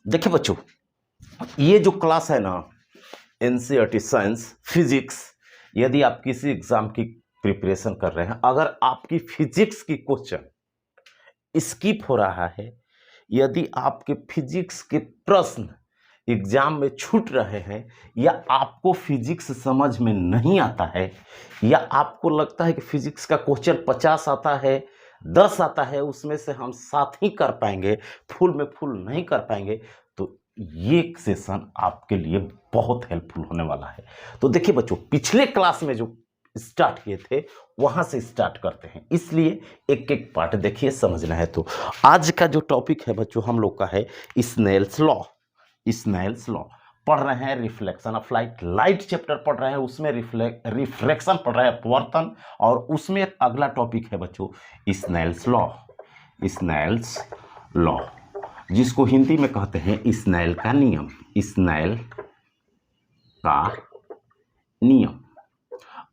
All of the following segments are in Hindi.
देखिए बच्चों, ये जो क्लास है ना, एनसीईआरटी साइंस फिजिक्स, यदि आप किसी एग्जाम की प्रिपरेशन कर रहे हैं, अगर आपकी फिजिक्स की क्वेश्चन स्किप हो रहा है, यदि आपके फिजिक्स के प्रश्न एग्जाम में छूट रहे हैं, या आपको फिजिक्स समझ में नहीं आता है, या आपको लगता है कि फिजिक्स का क्वेश्चन 50 आता है, 10 आता है, उसमें से हम 7 ही कर पाएंगे, फुल में फुल नहीं कर पाएंगे, तो ये सेशन आपके लिए बहुत हेल्पफुल होने वाला है। तो देखिए बच्चों, पिछले क्लास में जो स्टार्ट किए थे वहां से स्टार्ट करते हैं, इसलिए एक एक पार्ट देखिए, समझना है। तो आज का जो टॉपिक है बच्चों हम लोग का है स्नेल्स लॉ। स्नेल्स लॉ पढ़ रहे हैं, reflection of light, light chapter पढ़ रहे हैं, उसमें रिफ्लेक्शन पढ़ रहे हैं, अपवर्तन, और उसमें अगला टॉपिक है बच्चों स्नेल्स लॉ। स्नेल्स लॉ, जिसको हिंदी में कहते हैं स्नेल का नियम। स्नेल का नियम।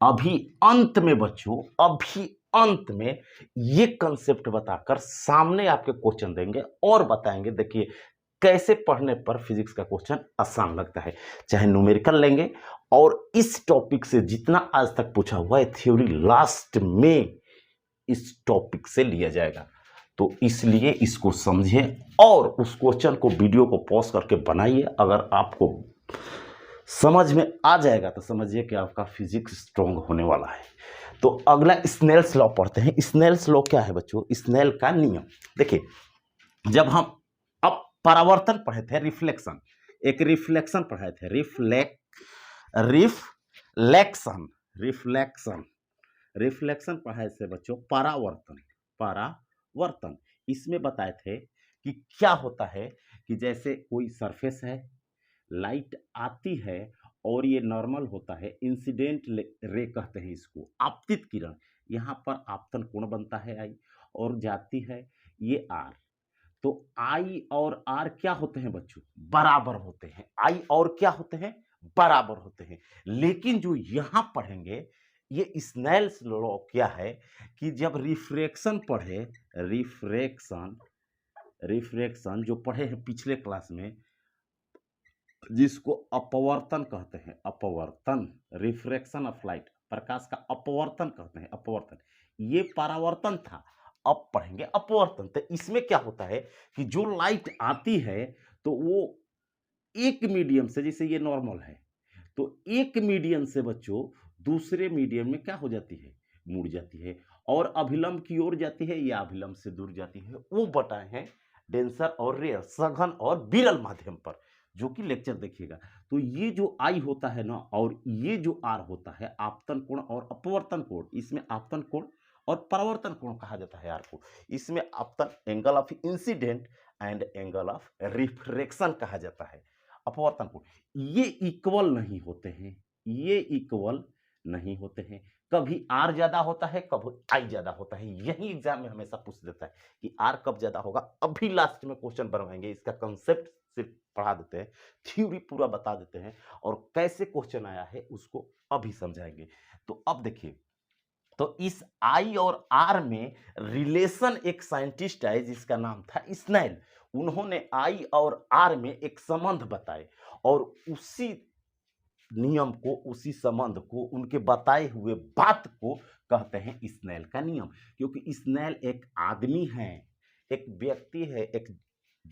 अभी अंत में बच्चों, अभी अंत में ये कंसेप्ट बताकर सामने आपके क्वेश्चन देंगे और बताएंगे, देखिए कैसे पढ़ने पर फिजिक्स का क्वेश्चन आसान लगता है, चाहे न्यूमेरिकल लेंगे, और इस टॉपिक से जितना आज तक पूछा हुआ है थ्योरी लास्ट में इस टॉपिक से लिया जाएगा। तो इसलिए इसको समझिए और उस क्वेश्चन को, वीडियो को पॉज करके बनाइए। अगर आपको समझ में आ जाएगा तो समझिए कि आपका फिजिक्स स्ट्रॉन्ग होने वाला है। तो अगला स्नेल्स लॉ पढ़ते हैं। स्नेल्स लॉ क्या है बच्चों? स्नेल का नियम। देखिए, जब हम अब परावर्तन पढ़े थे, रिफ्लेक्शन, एक रिफ्लेक्शन पढ़े थे, रिफ्लेक्शन रिफ्लेक्शन रिफ्लेक्शन पढ़े थे बच्चों, परावर्तन। परावर्तन इसमें बताए थे कि क्या होता है कि जैसे कोई सरफेस है, लाइट आती है और ये नॉर्मल होता है, इंसिडेंट रे कहते हैं इसको, आपतित किरण। यहाँ पर आपतन कोण बनता है आई, और जाती है ये आर। तो आई और आर क्या होते हैं बच्चों? बराबर होते हैं। आई और क्या होते हैं? बराबर होते हैं। लेकिन जो यहां पढ़ेंगे, ये स्नेल्स लॉ क्या है कि जब रिफ्रैक्शन पढ़े, रिफ्रैक्शन रिफ्रैक्शन जो पढ़े हैं पिछले क्लास में, जिसको अपवर्तन कहते हैं, अपवर्तन, रिफ्रैक्शन ऑफ लाइट, प्रकाश का अपवर्तन कहते हैं, अपवर्तन। ये परावर्तन था, अब पढ़ेंगे अपवर्तन। तो इसमें क्या होता है कि जो लाइट आती है तो वो एक मीडियम से, जैसे ये नॉर्मल है, तो एक मीडियम से बच्चों दूसरे मीडियम में क्या हो जाती है? मुड़ जाती है, और अभिलंब की ओर जाती है या अभिलंब से दूर जाती है, वो बताए हैं डेंसर और रेयर, सघन और विरल माध्यम पर, जो कि लेक्चर देखिएगा। तो ये जो आई होता है ना, और ये जो आर होता है, आपतन कोण और अपवर्तन कोण, इसमें आपतन कोण और परावर्तन कोण कहा जाता है आर को। इसमें आपतन angle of incident and angle of refraction कहा जाता है। अपवर्तन कोण ये इक्वल नहीं होते हैं, ये इक्वल नहीं होते हैं। कभी आर ज्यादा होता है, कभी आई ज्यादा होता है। यही एग्जाम में हमेशा पूछ देता है कि आर कब ज्यादा होगा। अभी लास्ट में क्वेश्चन बनवाएंगे, इसका कंसेप्ट सिर्फ पढ़ा देते हैं, थ्योरी पूरा बता देते हैं, और कैसे क्वेश्चन आया है उसको अभी समझाएंगे। तो अब देखिए, तो इस आई और आर में रिलेशन, एक साइंटिस्ट है जिसका नाम था स्नेल, उन्होंने आई और आर में एक संबंध बताए, और उसी नियम को, उसी संबंध को, उनके बताए हुए बात को कहते हैं स्नेल का नियम। क्योंकि स्नेल एक आदमी है, एक व्यक्ति है, एक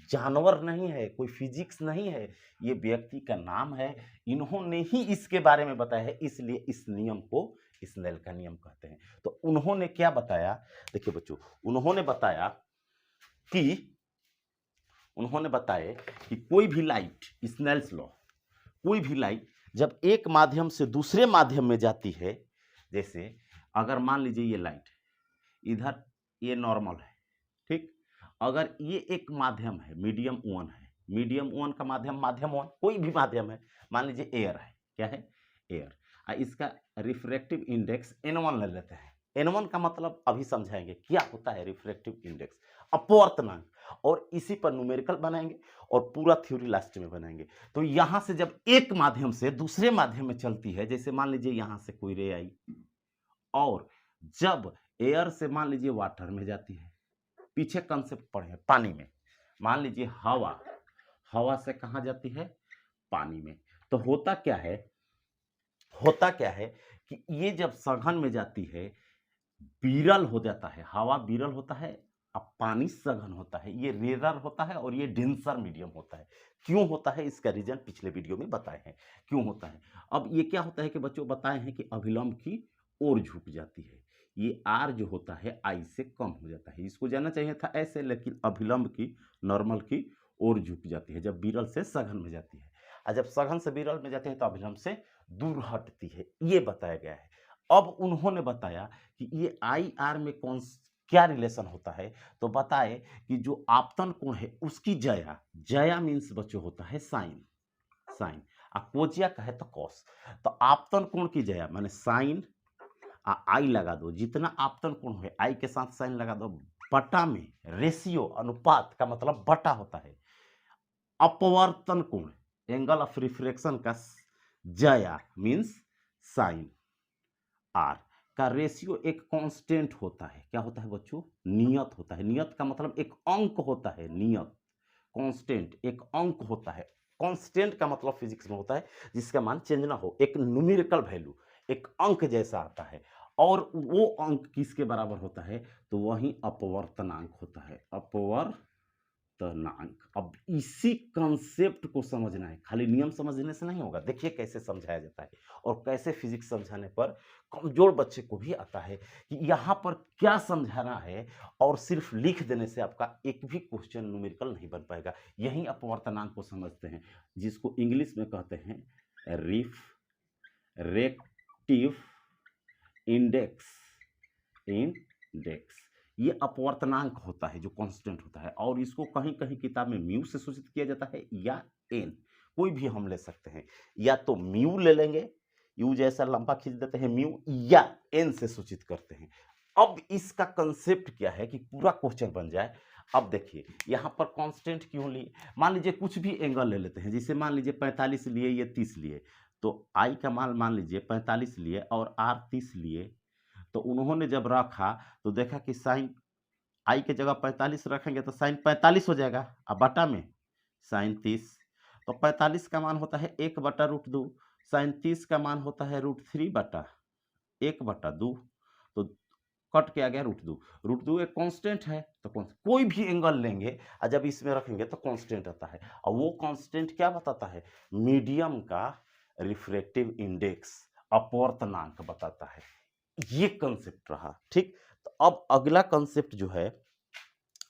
जानवर नहीं है, कोई फिजिक्स नहीं है, ये व्यक्ति का नाम है। इन्होंने ही इसके बारे में बताया है, इसलिए इस नियम को स्नेल का नियम कहते हैं। तो उन्होंने क्या बताया? देखिए बच्चों, उन्होंने बताया कि उन्होंने बताया कि कोई भी लाइट, स्नेल्स लॉ, कोई भी लाइट जब एक माध्यम से दूसरे माध्यम में जाती है, जैसे अगर मान लीजिए ये लाइट इधर, ये नॉर्मल है, ठीक, अगर ये एक माध्यम है, मीडियम वन है, मीडियम वन का माध्यम, माध्यम वन कोई भी माध्यम है, मान लीजिए एयर है, क्या है? एयर। इसका रिफ्रैक्टिव इंडेक्स n1 ले लेते हैं। n1 का मतलब अभी समझाएंगे क्या होता है रिफ्रैक्टिव इंडेक्स, अपवर्तनांक, और इसी पर न्यूमेरिकल बनाएंगे और पूरा थ्योरी लास्ट में बनाएंगे। तो यहां से जब एक माध्यम से दूसरे माध्यम में चलती है, जैसे मान लीजिए यहां से कोई रे आई, और जब एयर से मान लीजिए वाटर में जाती है, पीछे कंसेप्ट पढ़े हैं पानी में, मान लीजिए हवा, हवा से कहाँ जाती है? पानी में। तो होता क्या है कि ये जब सघन में जाती है, विरल हो जाता है, हवा विरल होता है, अब पानी सघन होता है, ये रेरर होता है और ये डेंसर मीडियम होता है। क्यों होता है इसका रीजन पिछले वीडियो में बताए हैं, क्यों होता है। अब ये क्या होता है कि बच्चों बताए हैं कि अभिलंब की ओर झुक जाती है, ये आर जो होता है आई से कम हो जाता है, इसको जाना चाहिए था ऐसे, लेकिन अभिलंब की नॉर्मल की ओर झुक जाती है जब विरल से सघन में जाती है, और जब सघन से विरल में जाती है तो अभिलंब से दूर हटती है, ये बताया गया है। अब उन्होंने बताया कि ये आई आर में कौन क्या रिलेशन होता है, तो बताए कि जो आपतन कोण है उसकी जया, जया मीन्स बच्चों होता है साइन, साइन, और कोजिया कहे तो कॉस। तो आपतन कोण की जया माने साइन आई लगा दो, जितना आपतन कोण है आई के साथ साइन लगा दो, बटा में रेशियो अनुपात का मतलब बटा होता है, अपवर्तन कोण एंगल ऑफ रिफ्रैक्शन का जया मीन्स साइन आर का रेशियो एक कांस्टेंट होता है, क्या होता है बच्चों? नियत होता है। नियत का मतलब एक अंक होता है, नियत, कांस्टेंट एक अंक होता है। कांस्टेंट का मतलब फिजिक्स में होता है जिसका मान चेंज ना हो, एक न्यूमेरिकल वैल्यू, एक अंक जैसा आता है, और वो अंक किसके बराबर होता है? तो वही अपवर्तनांक होता है, अपवर्तनांक। अब इसी कंसेप्ट को समझना है, खाली नियम समझने से नहीं होगा। देखिए कैसे समझाया जाता है और कैसे फिजिक्स समझाने पर कमजोर बच्चे को भी आता है कि यहाँ पर क्या समझाना है, और सिर्फ लिख देने से आपका एक भी क्वेश्चन न्यूमेरिकल नहीं बन पाएगा। यही अपवर्तनांक को समझते हैं, जिसको इंग्लिश में कहते हैं रिफ्रैक्टिव इंडेक्स, इंडेक्स ये अपवर्तनांक होता है जो कांस्टेंट होता है, और इसको कहीं कहीं किताब में म्यू से सूचित किया जाता है या एन, कोई भी हम ले सकते हैं, या तो म्यू ले लेंगे, यू जैसा लंबा खींच देते हैं म्यू, या एन से सूचित करते हैं। अब इसका कंसेप्ट क्या है कि पूरा क्वेश्चन बन जाए। अब देखिए यहाँ पर कांस्टेंट क्यों लिए, मान लीजिए कुछ भी एंगल ले लेते हैं, जैसे मान लीजिए 45 लिए, ये 30 लिए, तो आई का मान लीजिए 45 लिए और आर 30 लिए, तो उन्होंने जब रखा तो देखा कि साइन आई के जगह 45 रखेंगे तो साइन 45 हो जाएगा, अब बटा में साइन 30, तो 45 का मान होता है 1/√2, साइन 30 का मान होता है √3/1/2, तो कट के आ गया √2, √2 एक कांस्टेंट है, तो कोई भी एंगल लेंगे और जब इसमें रखेंगे तो कांस्टेंट आता है, और वो कांस्टेंट क्या बताता है? मीडियम का रिफ्रैक्टिव इंडेक्स, अपवर्तनांक बताता है। ये कंसेप्ट रहा, ठीक। तो अब अगला कंसेप्ट जो है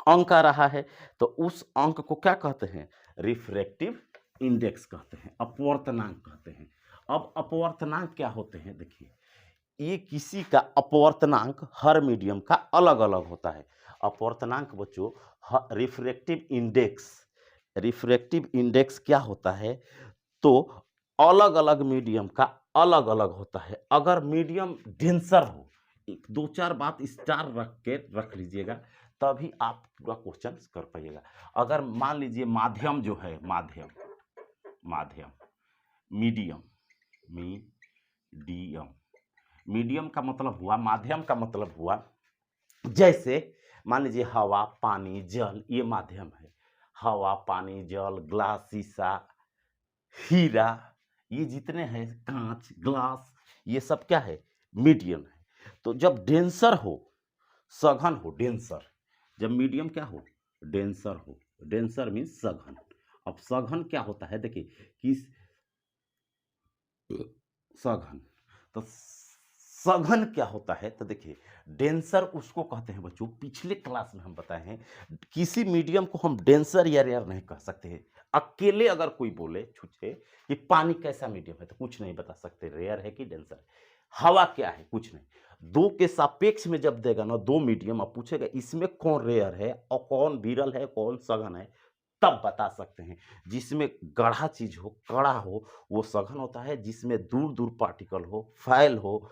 अंक आ रहा है, तो उस अंक को क्या कहते हैं? रिफ्रैक्टिव इंडेक्स कहते हैं, अपवर्तनांक कहते हैं। अब अपवर्तनांक क्या होते हैं? देखिए ये किसी का अपवर्तनांक हर मीडियम का अलग अलग होता है। अपवर्तनांक बच्चों रिफ्रैक्टिव इंडेक्स क्या होता है? तो अलग अलग मीडियम का अलग अलग होता है। अगर मीडियम डेंसर हो, एक दो चार बात स्टार रख लीजिएगा, तभी आप पूरा क्वेश्चन कर पाइएगा। अगर मान लीजिए माध्यम जो है, माध्यम मीडियम, मीडियम का मतलब हुआ, माध्यम का मतलब हुआ, जैसे मान लीजिए हवा, पानी, जल, ये माध्यम है। हवा, पानी, जल, ग्लास, शीशा, हीरा, ये जितने हैं, कांच, ग्लास, ये सब क्या है? मीडियम है। तो जब डेंसर हो, सघन हो, डेंसर, जब मीडियम क्या हो? डेंसर हो, डेंसर मीन्स सघन। अब सघन क्या होता है? देखिए किस सघन, तो सघन क्या होता है? तो देखिए डेंसर उसको कहते हैं बच्चों, पिछले क्लास में हम बताए हैं, किसी मीडियम को हम डेंसर या रेयर नहीं कह सकते हैं। अकेले अगर कोई बोले छूछे कि पानी कैसा मीडियम है, तो कुछ नहीं बता सकते रेयर है कि डेंसर है। हवा क्या है? कुछ नहीं। दो के सापेक्ष में जब देगा ना, दो मीडियम, अब पूछेगा इसमें कौन रेयर है और कौन विरल है, कौन सघन है, तब बता सकते हैं। जिसमें गाढ़ा चीज हो, कड़ा हो, वो सघन होता है, जिसमें दूर दूर पार्टिकल हो, फैल हो,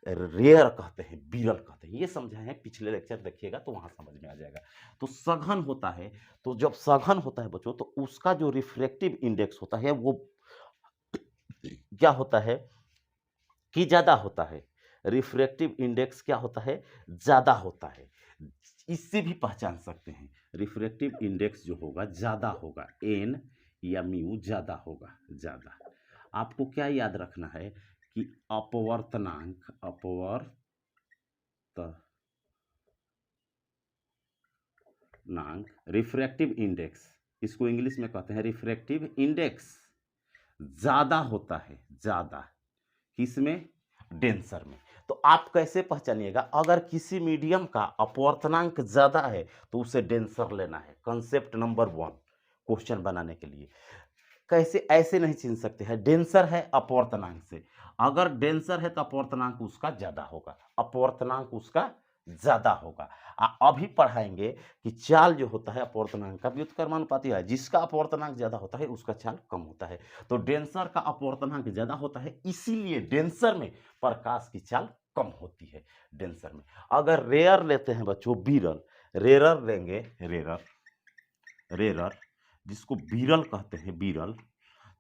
रेयर कहते हैं, विरल कहते हैं। ये समझाए हैं, पिछले लेक्चर देखिएगा तो वहां समझ में आ जाएगा। तो सघन होता है, तो जब सघन होता है बच्चों, तो उसका जो रिफ्रैक्टिव इंडेक्स होता है वो क्या होता है कि ज्यादा होता है। रिफ्रैक्टिव इंडेक्स क्या होता है? ज्यादा होता है। इससे भी पहचान सकते हैं, रिफ्रैक्टिव इंडेक्स जो होगा ज़्यादा होगा, एन या म्यू ज़्यादा होगा, ज़्यादा। आपको क्या याद रखना है कि अपवर्तनांक, रिफ्रैक्टिव इंडेक्स, इसको इंग्लिश में कहते हैं रिफ्रैक्टिव इंडेक्स, ज़्यादा होता है, ज़्यादा किसमें, डेंसर में। तो आप कैसे पहचानिएगा, अगर किसी मीडियम का अपवर्तनांक ज़्यादा है तो उसे डेंसर लेना है। कंसेप्ट नंबर 1 क्वेश्चन बनाने के लिए कैसे, ऐसे नहीं छीन सकते हैं। डेंसर है अपवर्तनांक से, अगर डेंसर है तो अपवर्तनांक उसका ज्यादा होगा, अपवर्तनांक उसका ज्यादा होगा। अभी पढ़ाएंगे कि चाल जो होता है अपवर्तनांक का व्युत्क्रमानुपाती है, जिसका अपवर्तनांक ज्यादा होता है उसका चाल कम होता है। तो डेंसर का अपवर्तनांक ज्यादा होता है, इसीलिए डेंसर में प्रकाश की चाल कम होती है। डेंसर में अगर रेयर लेते हैं बच्चों, विरल, रेरर लेंगे, रेरर जिसको विरल कहते हैं, विरल,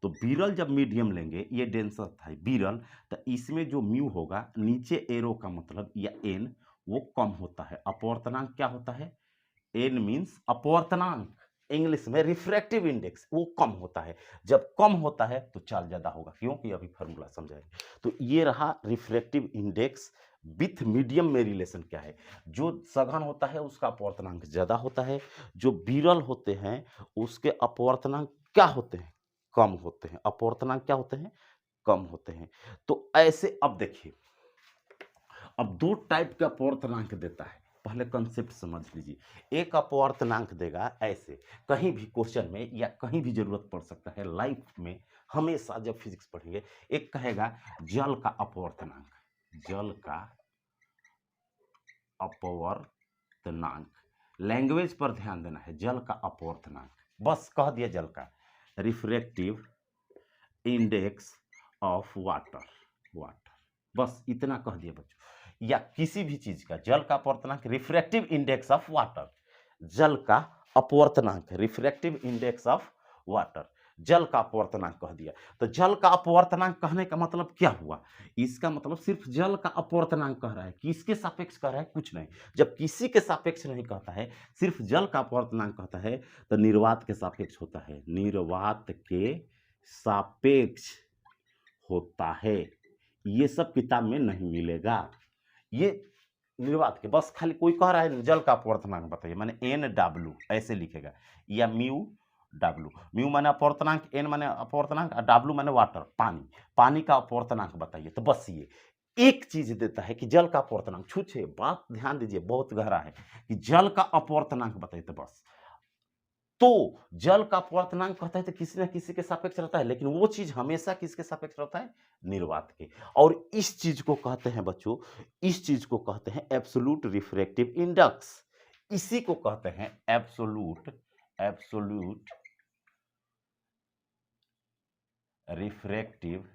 तो विरल जब मीडियम लेंगे, ये डेंसर था विरल, तो इसमें जो म्यू होगा, नीचे एरो का मतलब या एन, वो कम होता है। अपवर्तनांक क्या होता है, एन मीन्स अपवर्तनांक, इंग्लिश में रिफ्रैक्टिव इंडेक्स, वो कम होता है। जब कम होता है तो चाल ज्यादा होगा, क्योंकि अभी फॉर्मूला समझाएंगे। तो ये रहा रिफ्रैक्टिव इंडेक्स विथ मीडियम में रिलेशन क्या है। जो सघन होता है उसका अपवर्तनांक ज्यादा होता है, जो विरल होते हैं उसके अपवर्तनांक क्या होते हैं, कम होते हैं। अपवर्तनांक क्या होते हैं, कम होते हैं। तो ऐसे अब देखिए, अब दो टाइप का अपवर्तनांक देता है, पहले कंसेप्ट समझ लीजिए। एक अपवर्तनांक देगा ऐसे, कहीं भी क्वेश्चन में या कहीं भी जरूरत पड़ सकता है लाइफ में, हमेशा जब फिजिक्स पढ़ेंगे, एक कहेगा जल का अपवर्तनांक, जल का अपवर्तनांक, लैंग्वेज पर ध्यान देना है, जल का अपवर्तनांक, बस कह दिया जल का, refractive index of water, water, बस इतना कह दिया बच्चों। या किसी भी चीज का जल का अपवर्तनांक, रिफ्रैक्टिव इंडेक्स ऑफ वाटर, जल का अपवर्तनांक, रिफ्रैक्टिव इंडेक्स ऑफ वाटर, जल का अपवर्तनांक कह दिया। तो जल का अपवर्तनांक कहने का मतलब क्या हुआ, इसका मतलब सिर्फ जल का अपवर्तनांक कह रहा है, किसके सापेक्ष कह रहा है, कुछ नहीं। जब किसी के सापेक्ष नहीं कहता है, सिर्फ जल का अपवर्तनांक कहता है, तो निर्वात के सापेक्ष होता है, निर्वात के सापेक्ष होता है। ये सब किताब में नहीं मिलेगा, ये निर्वात के, बस खाली कोई कह रहा है जल का अपवर्तनांक बताइए, माने एन डब्ल्यू ऐसे लिखेगा, या म्यू डब्ल्यू, म्यू माने अपवर्तनांक, एन माने अपवर्तनांक, और डब्ल्यू माने वाटर, पानी, पानी का अपवर्तनांक बताइए। तो बस ये एक चीज देता है कि जल का अपवर्तनांक, छूछे बात ध्यान दीजिए, बहुत गहरा है, कि जल का अपवर्तनांक बताइए, तो बस। तो जल का अपवर्तनांक कहता है तो किसी न किसी के सापेक्ष रहता है, लेकिन वो चीज हमेशा किसके सापेक्ष रहता है, निर्वात के। और इस चीज को कहते हैं बच्चों, इस चीज को कहते हैं एब्सोल्यूट रिफ्रैक्टिव इंडेक्स, इसी को कहते हैं absolute, absolute refractive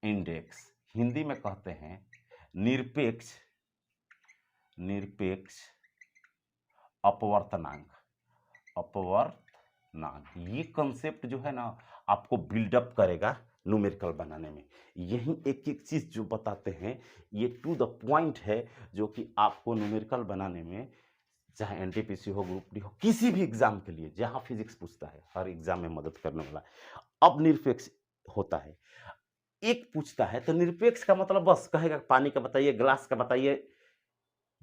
index, Hindi में कहते हैं निरपेक्ष, निरपेक्ष अपवर्तनांक, अपवर्तनांक। ये कंसेप्ट जो है ना आपको बिल्डअप करेगा न्यूमेरिकल बनाने में। यही एक एक चीज जो बताते हैं ये टू द पॉइंट है, जो कि आपको न्यूमेरिकल बनाने में, चाहे एनटीपीसी हो, ग्रुप डी हो, किसी भी एग्जाम के लिए जहां फिजिक्स पूछता है, हर एग्जाम में मदद करने वाला। अब निरपेक्ष होता है, एक पूछता है तो निरपेक्ष का मतलब बस कहेगा पानी का बताइए, ग्लास का बताइए,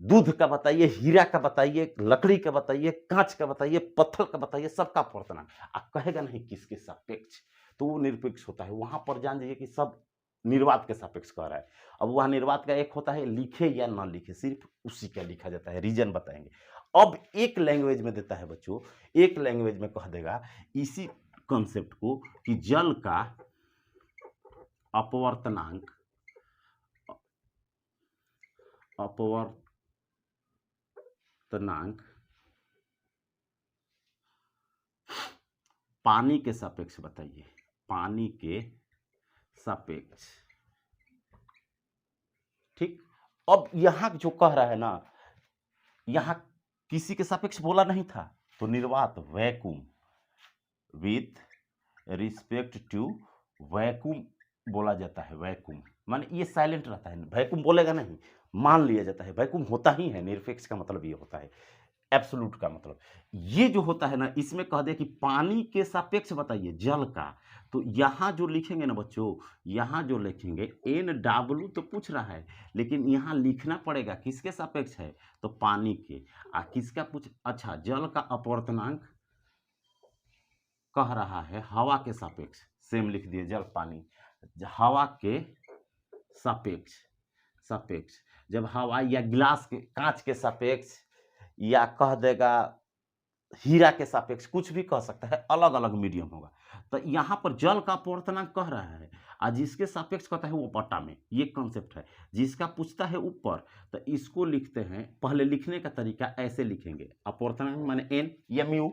दूध का बताइए, हीरा का बताइए, लकड़ी का बताइए, कांच का बताइए, पत्थर का बताइए, सबका अपवर्तनांक। आप कहेगा नहीं किसके सापेक्ष, तो वो निरपेक्ष होता है। वहां पर जान लीजिए कि सब निर्वात के सापेक्ष कह रहा है। अब वहां निर्वात का एक होता है लिखे या ना लिखे, सिर्फ उसी का लिखा जाता है, रीजन बताएंगे। अब एक लैंग्वेज में देता है बच्चों, एक लैंग्वेज में कह देगा इसी कॉन्सेप्ट को कि जल का अपवर्तनांक, अपवर्तनांक पानी के सापेक्ष बताइए, पानी के सापेक्ष। ठीक, अब यहां जो कह रहा है ना, यहां किसी के सापेक्ष बोला नहीं था, तो निर्वात vacuum, with respect to vacuum बोला जाता है। वैक्यूम माने ये साइलेंट रहता है, वैक्यूम बोलेगा नहीं, मान लिया जाता है, वैक्यूम होता ही है, निरपेक्ष का मतलब ये होता है, एब्सोल्यूट का मतलब ये जो होता है ना, इसमें कह दे कि पानी के सापेक्ष बताइए जल का, तो यहाँ जो लिखेंगे ना बच्चों, यहाँ जो लिखेंगे NW तो पूछ रहा है, लेकिन यहाँ लिखना पड़ेगा किसके सापेक्ष है, तो पानी के। किसका पूछ, अच्छा जल का अपवर्तनांक कह रहा है हवा के सापेक्ष, सेम लिख दिए, जल पानी हवा के सापेक्ष, सापेक्ष जब हवा या गिलास के कांच के सापेक्ष, या कह देगा हीरा के सापेक्ष, कुछ भी कह सकता है, अलग अलग मीडियम होगा। तो यहाँ पर जल का अपवर्तनांक कह रहा है, और जिसके सापेक्ष कहता है वो पट्टा में, ये कॉन्सेप्ट है। जिसका पूछता है ऊपर, तो इसको लिखते हैं, पहले लिखने का तरीका ऐसे लिखेंगे, अपवर्तनांक माने n या म्यू,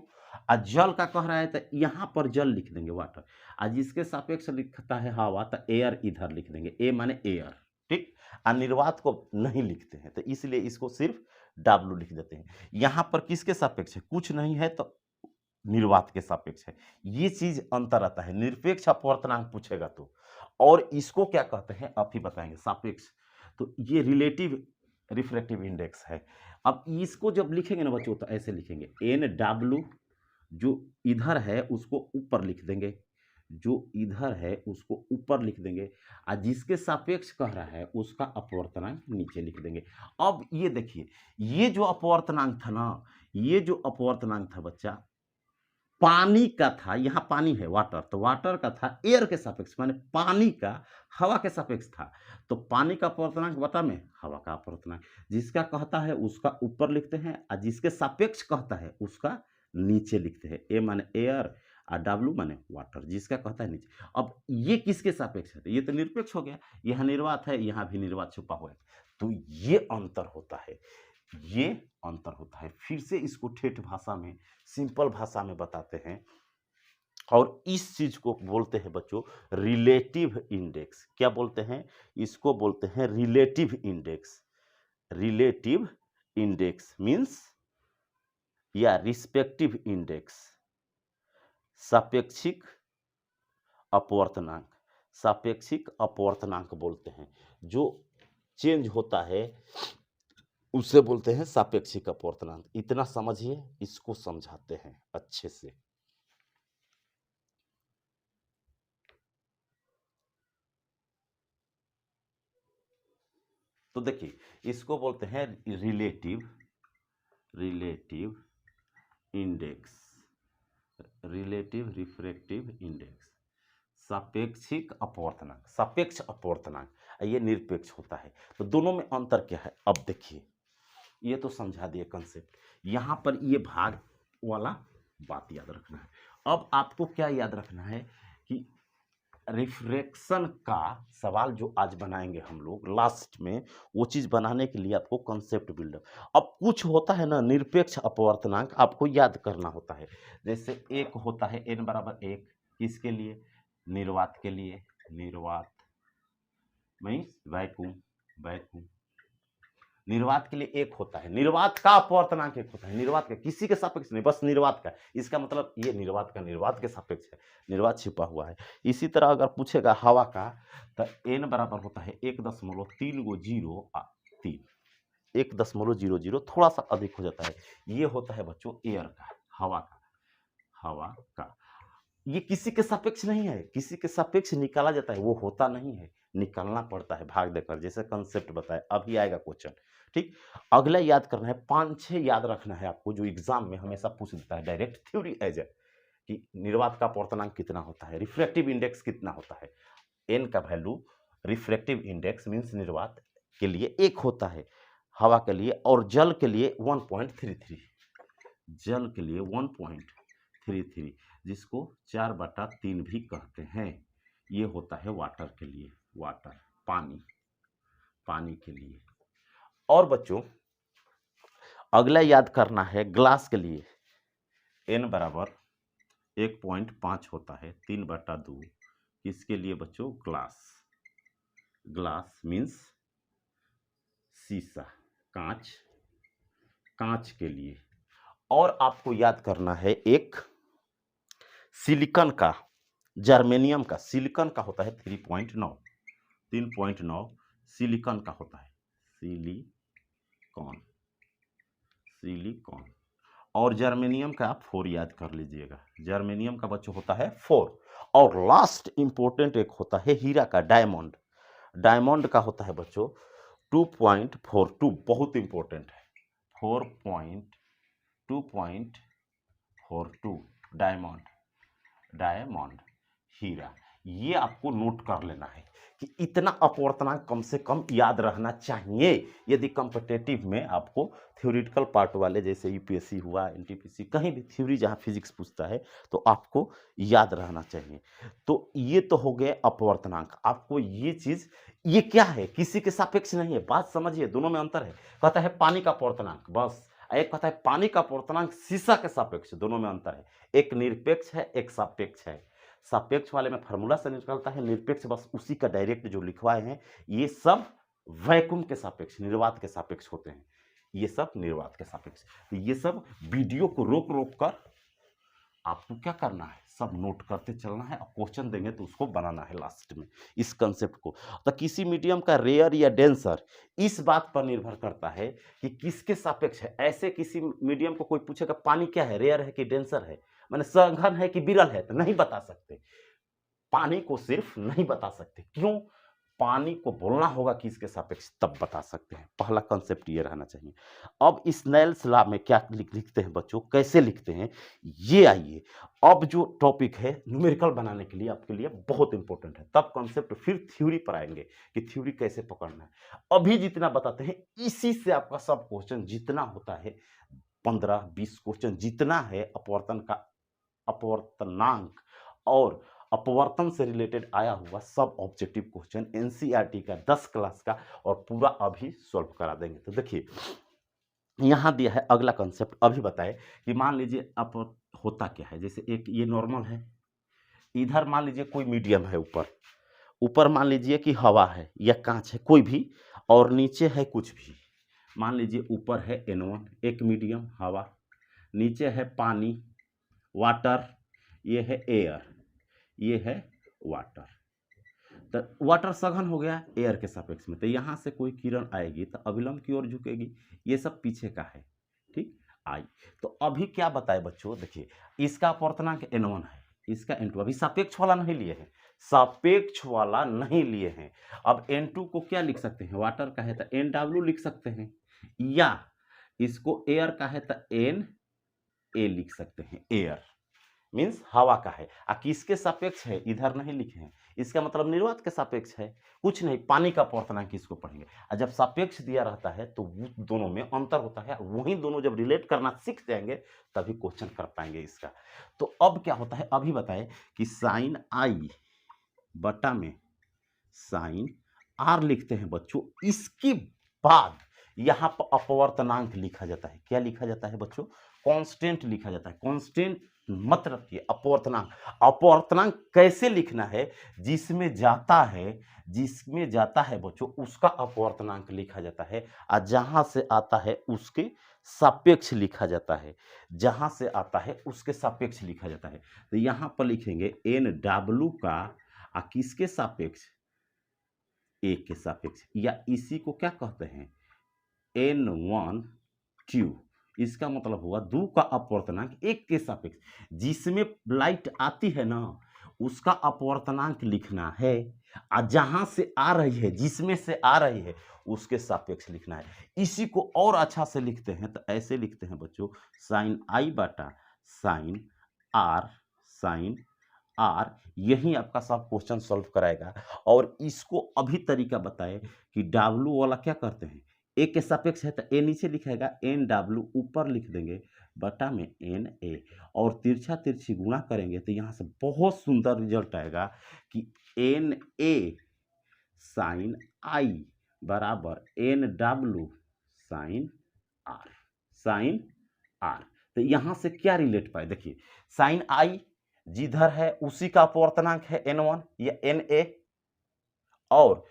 और जल का कह रहा है तो यहाँ पर जल लिख देंगे वाटर, और जिसके सापेक्ष लिखता है हवा, तो एयर इधर लिख देंगे, ए माने एयर, ठीक। और निर्वात को नहीं लिखते हैं, तो इसलिए इसको सिर्फ W लिख देते हैं। यहाँ पर किसके सापेक्ष है, कुछ नहीं है तो निर्वात के सापेक्ष है। ये चीज अंतर आता है, निरपेक्ष अपवर्तनांक पूछेगा तो, और इसको क्या कहते हैं आप ही बताएंगे, सापेक्ष। तो ये रिलेटिव रिफ्रैक्टिव इंडेक्स है। अब इसको जब लिखेंगे ना बच्चों, तो ऐसे लिखेंगे NW, जो इधर है उसको ऊपर लिख देंगे, जो इधर है उसको ऊपर लिख देंगे, और जिसके सापेक्ष कह रहा है उसका अपवर्तनांक नीचे लिख देंगे। अब ये देखिए, ये जो अपवर्तनांक था ना, ये जो अपवर्तनांक था बच्चा, पानी का था, यहाँ पानी है वाटर, तो वाटर का था एयर के सापेक्ष, माने पानी का हवा के सापेक्ष था, तो पानी का अपवर्तनांक बटा में हवा का अपवर्तनांक, जिसका कहता है उसका ऊपर लिखते हैं, और जिसके सापेक्ष कहता है उसका नीचे लिखते हैं। ए माने एयर और W माने वाटर, जिसका कहता है नीचे। अब ये किसके सापेक्ष है, ये तो निरपेक्ष हो गया, यहाँ निर्वात है, यहाँ भी निर्वात छुपा हुआ है, तो ये अंतर होता है, ये अंतर होता है। फिर से इसको ठेठ भाषा में, सिंपल भाषा में बताते हैं, और इस चीज को बोलते हैं बच्चों रिलेटिव इंडेक्स। क्या बोलते हैं, इसको बोलते हैं relative index. Relative index means या रिस्पेक्टिव इंडेक्स, सापेक्षिक अपवर्तनांक, सापेक्षिक अपवर्तनांक बोलते हैं, जो चेंज होता है उसे बोलते हैं सापेक्षिक अपवर्तनांक। इतना समझिए, इसको समझाते हैं अच्छे से। तो देखिए, इसको बोलते हैं relative, relative index, relative refractive index, सापेक्षिक अपवर्तनांक, सापेक्ष अपवर्तनांक, ये निरपेक्ष होता है। तो दोनों में अंतर क्या है, अब देखिए, ये तो समझा दिए कंसेप्ट, यहां पर ये भाग वाला बात याद रखना है। अब आपको क्या याद रखना है कि रिफ्रैक्शन का सवाल जो आज बनाएंगे हम लोग लास्ट में, वो चीज बनाने के लिए आपको कंसेप्ट बिल्डअप, अब कुछ होता है ना निरपेक्ष अपवर्तनांक, आपको याद करना होता है। जैसे एक होता है n बराबर 1, किसके लिए, निर्वात के लिए, निर्वात मीन्स वैक्यूम, वैक्यूम निर्वात के लिए एक होता है, निर्वात का अपवर्तनांक एक होता है, निर्वात का, किसी के सापेक्ष नहीं, बस निर्वात का। इसका मतलब ये निर्वात का निर्वात के सापेक्ष है, निर्वात छिपा हुआ है। इसी तरह अगर पूछेगा हवा का, तो n बराबर होता है 1.3 1.00, थोड़ा सा अधिक हो जाता है, ये होता है बच्चों एयर का, हवा का, हवा का। ये किसी के सापेक्ष नहीं है, किसी के सापेक्ष निकाला जाता है, वो होता नहीं है, निकालना पड़ता है भाग देकर, जैसे कंसेप्ट बताया, अभी आएगा क्वेश्चन, ठीक। अगला याद करना है, 5-6 याद रखना है आपको, जो एग्जाम में हमेशा पूछ देता है डायरेक्ट थ्योरी एज कि निर्वात का अपवर्तनांक कितना होता है, रिफ्रैक्टिव इंडेक्स कितना होता है। एन का वैल्यू रिफ्रैक्टिव इंडेक्स मीन्स निर्वात के लिए 1 होता है, हवा के लिए, और जल के लिए 1.33, जल के लिए 1.33, जिसको 4/3 भी कहते हैं, ये होता है वाटर के लिए, वाटर पानी, पानी के लिए। और बच्चों अगला याद करना है ग्लास के लिए, n बराबर 1.5 होता है, 3/2, किसके लिए बच्चों, ग्लास, ग्लास मीन्स शीशा, कांच, कांच के लिए। और आपको याद करना है एक सिलिकॉन का, जर्मेनियम का, सिलिकॉन का होता है 3.9, 3.9 सिलिकॉन का होता है, सिलिकॉन, सिलिकॉन। और जर्मेनियम का आप 4 याद कर लीजिएगा, जर्मेनियम का बच्चों होता है 4। और लास्ट इंपॉर्टेंट एक होता है हीरा का, डायमंड। डायमंड का होता है बच्चों 2.42, बहुत इंपॉर्टेंट है, 2.42 डायमंड, डायमंड हीरा। ये आपको नोट कर लेना है कि इतना अपवर्तनांक कम से कम याद रहना चाहिए यदि कॉम्पिटिटिव में आपको थ्योरेटिकल पार्ट वाले जैसे यूपीएससी हुआ, एनटीपीसी, कहीं भी थ्योरी जहां फिजिक्स पूछता है तो आपको याद रहना चाहिए। तो ये तो हो गए अपवर्तनांक। आपको ये चीज, ये क्या है, किसी के सापेक्ष नहीं है, बात समझिए, दोनों में अंतर है। कहता है पानी का अपवर्तनांक, बस। एक कहता है पानी का अपवर्तनांक शीशा के सापेक्ष, दोनों में अंतर है। एक निरपेक्ष है, एक सापेक्ष है। सापेक्ष वाले में फार्मूला से निकलता है, निरपेक्ष बस उसी का डायरेक्ट जो लिखवाए हैं। ये सब वैक्यूम के सापेक्ष, निर्वात के सापेक्ष होते हैं, ये सब निर्वात के सापेक्ष। तो ये सब वीडियो को रोक रोक कर आपको क्या करना है, सब नोट करते चलना है, और क्वेश्चन देंगे तो उसको बनाना है लास्ट में, इस कंसेप्ट को। तो किसी मीडियम का रेयर या डेंसर इस बात पर निर्भर करता है कि किसके सापेक्ष है। ऐसे किसी मीडियम को कोई पूछेगा पानी क्या है, रेयर है कि डेंसर है, माने सघन है कि विरल है, तो नहीं बता सकते। पानी को सिर्फ नहीं बता सकते, क्यों? पानी को बोलना होगा कि इसके सापेक्ष, तब बता सकते हैं। पहला कंसेप्ट ये रहना चाहिए। अब स्नेल्स लॉ में क्या लिखते हैं बच्चों, कैसे लिखते हैं, ये आइए। अब जो टॉपिक है न्यूमेरिकल बनाने के लिए आपके लिए बहुत इंपॉर्टेंट है, तब कंसेप्ट फिर थ्योरी पर आएंगे कि थ्योरी कैसे पकड़ना है। अभी जितना बताते हैं इसी से आपका सब क्वेश्चन जितना होता है 15-20 क्वेश्चन जितना है अपवर्तन का, अपवर्तनांक और अपवर्तन से रिलेटेड आया हुआ सब ऑब्जेक्टिव क्वेश्चन एनसीईआरटी का 10 क्लास का और पूरा अभी सॉल्व करा देंगे। तो देखिए यहां दिया है अगला कंसेप्ट, अभी बताए कि मान लीजिए अब होता क्या है, जैसे एक ये नॉर्मल है, इधर मान लीजिए कोई मीडियम है, ऊपर ऊपर मान लीजिए कि हवा है या कांच है कोई भी, और नीचे है कुछ भी। मान लीजिए ऊपर है N1 एक मीडियम हवा, नीचे है पानी वाटर, ये है एयर, ये है वाटर। तो वाटर सघन हो गया एयर के सापेक्ष में, तो यहां से कोई किरण आएगी तो अभिलंब की ओर झुकेगी, ये सब पीछे का है, ठीक। आई तो अभी क्या बताए बच्चों, देखिए इसका अपवर्तनांक N1 है, इसका N2, अभी सापेक्ष वाला नहीं लिए हैं, सापेक्ष वाला नहीं लिए हैं। अब N2 को क्या लिख सकते हैं, वाटर का है तो NW लिख सकते हैं, या इसको एयर का है तो NA लिख सकते हैं, एयर मीन्स हवा का है। किसके सापेक्ष है, इधर नहीं लिखे हैं, इसका मतलब निर्वात के सापेक्ष है, कुछ नहीं, पानी का अपवर्तनांक किसको पढ़ेंगे। और जब सापेक्ष दिया रहता है तो दोनों में अंतर होता है, वही दोनों जब रिलेट करना सीख जाएंगे तभी क्वेश्चन कर पाएंगे इसका। तो अब क्या होता है, अभी बताए कि साइन आई बटा में साइन आर लिखते हैं बच्चों, इसके बाद यहां पर अपवर्तनांक लिखा जाता है। क्या लिखा जाता है बच्चों, कांस्टेंट लिखा जाता है। कांस्टेंट मत रखिए, अपवर्तनांक। अपवर्तनांक कैसे लिखना है, जिसमें जाता है बच्चों उसका अपवर्तनांक लिखा जाता है, और जहां से आता है उसके सापेक्ष लिखा जाता है, जहां से आता है उसके सापेक्ष लिखा जाता है। तो यहां पर लिखेंगे NW का किसके सापेक्ष, ए के सापेक्ष, या इसी को क्या कहते हैं N1Q। इसका मतलब हुआ दो का अपवर्तनांक एक के सापेक्ष, जिसमें लाइट आती है ना उसका अपवर्तनांक लिखना है, और जहां से आ रही है, जिसमें से आ रही है उसके सापेक्ष लिखना है। इसी को और अच्छा से लिखते हैं तो ऐसे लिखते हैं बच्चों, साइन आई बटा साइन आर, साइन आर। यही आपका सब क्वेश्चन सॉल्व कराएगा। और इसको अभी तरीका बताए कि डब्ल्यू वाला क्या करते हैं, ए के सापेक्ष है तो ए नीचे लिखेगा, NW ऊपर लिख देंगे बटा में NA, और तिरछा तिरछी गुणा करेंगे तो यहाँ से बहुत सुंदर रिजल्ट आएगा कि NA साइन आई बराबर NW sine r, sine r. तो यहां से क्या रिलेट पाए, देखिए साइन आई जिधर है उसी का अपवर्तनांक है N1 या NA, और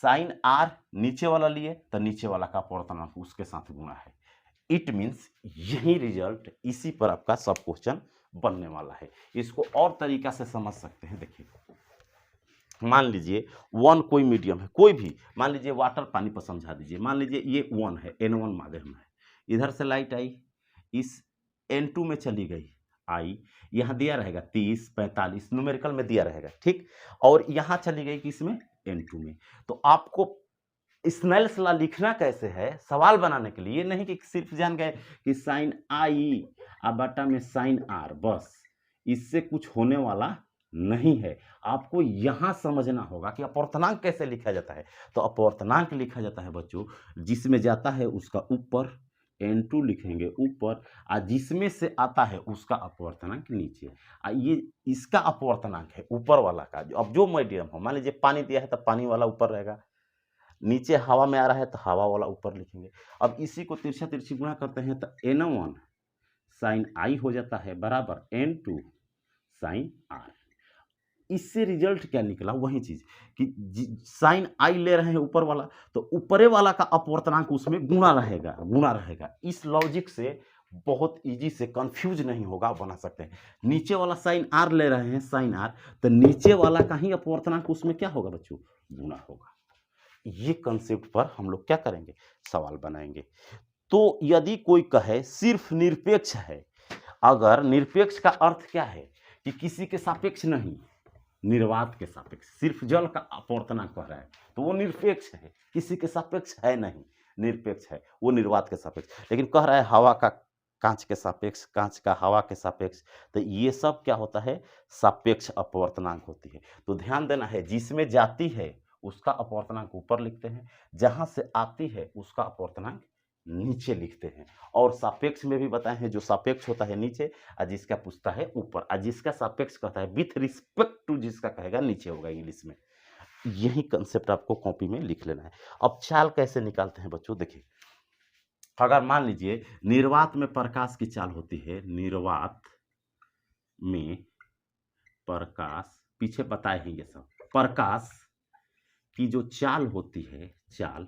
साइन आर नीचे वाला लिए तो नीचे वाला का अपवर्तनांक उसके साथ गुणा है। इट मीन्स यही रिजल्ट, इसी पर आपका सब क्वेश्चन बनने वाला है। इसको और तरीका से समझ सकते हैं, देखिए मान लीजिए वन कोई मीडियम है, कोई भी, मान लीजिए वाटर पानी पर समझा दीजिए, मान लीजिए ये वन है, N1 माध्यम है, इधर से लाइट आई, इस N2 में चली गई, आई, यहाँ दिया रहेगा 30 45 न्यूमेरिकल में दिया रहेगा, ठीक, और यहाँ चली गई किसमें, N2 में। तो आपको स्नेल्स लॉ लिखना कैसे है, सवाल बनाने के लिए, नहीं कि सिर्फ जान गए कि साइन आई बटा में साइन आर, बस इससे कुछ होने वाला नहीं है। आपको यहां समझना होगा कि अपवर्तनांक कैसे लिखा जाता है। तो अपवर्तनांक लिखा जाता है बच्चों, जिसमें जाता है उसका ऊपर, N2 लिखेंगे ऊपर, और जिसमें से आता है उसका अपवर्तनांक नीचे। ये इसका अपवर्तनांक है ऊपर वाला का। अब जो मीडियम हो, मान लीजिए पानी दिया है तो पानी वाला ऊपर रहेगा, नीचे हवा में आ रहा है तो हवा वाला ऊपर लिखेंगे। अब इसी को तिरछा तिरछी गुणा करते हैं तो N1 साइन आई हो जाता है बराबर N2 साइन आर। इससे रिजल्ट क्या निकला, वही चीज कि साइन आई ले रहे हैं ऊपर वाला, तो ऊपरे वाला का अपवर्तनांक उसमें गुणा रहेगा। इस लॉजिक से बहुत इजी से कंफ्यूज नहीं होगा, बना सकते हैं। नीचे वाला साइन आर ले रहे हैं, साइन आर, तो नीचे वाला का ही अपवर्तनांक उसमें क्या होगा बच्चों, गुणा होगा। ये कंसेप्ट पर हम लोग क्या करेंगे, सवाल बनाएंगे। तो यदि कोई कहे सिर्फ निरपेक्ष है, अगर निरपेक्ष का अर्थ क्या है कि किसी के सापेक्ष नहीं, निर्वात के सापेक्ष, सिर्फ जल का अपवर्तनांक कह रहा है तो वो निरपेक्ष है, किसी के सापेक्ष है नहीं, निरपेक्ष है, वो निर्वात के सापेक्ष। लेकिन कह रहा है हवा का कांच के सापेक्ष, कांच का हवा के सापेक्ष, तो ये सब क्या होता है, सापेक्ष अपवर्तनांक होती है। तो ध्यान देना है, जिसमें जाती है उसका अपवर्तनांक ऊपर लिखते हैं, जहां से आती है उसका अपवर्तनांक नीचे लिखते हैं। और सापेक्ष में भी बताए हैं, जो सापेक्ष होता है नीचे, और जिसका पूछता है ऊपर, और जिसका सापेक्ष कहता है विथ रिस्पेक्ट टू, जिसका कहेगा नीचे होगा इंग्लिश में। यही कंसेप्ट आपको कॉपी में लिख लेना है। अब चाल कैसे निकालते हैं बच्चों, देखिए, अगर मान लीजिए निर्वात में प्रकाश की चाल होती है, निर्वात में प्रकाश, पीछे बताए हैं ये सब, प्रकाश की जो चाल होती है, चाल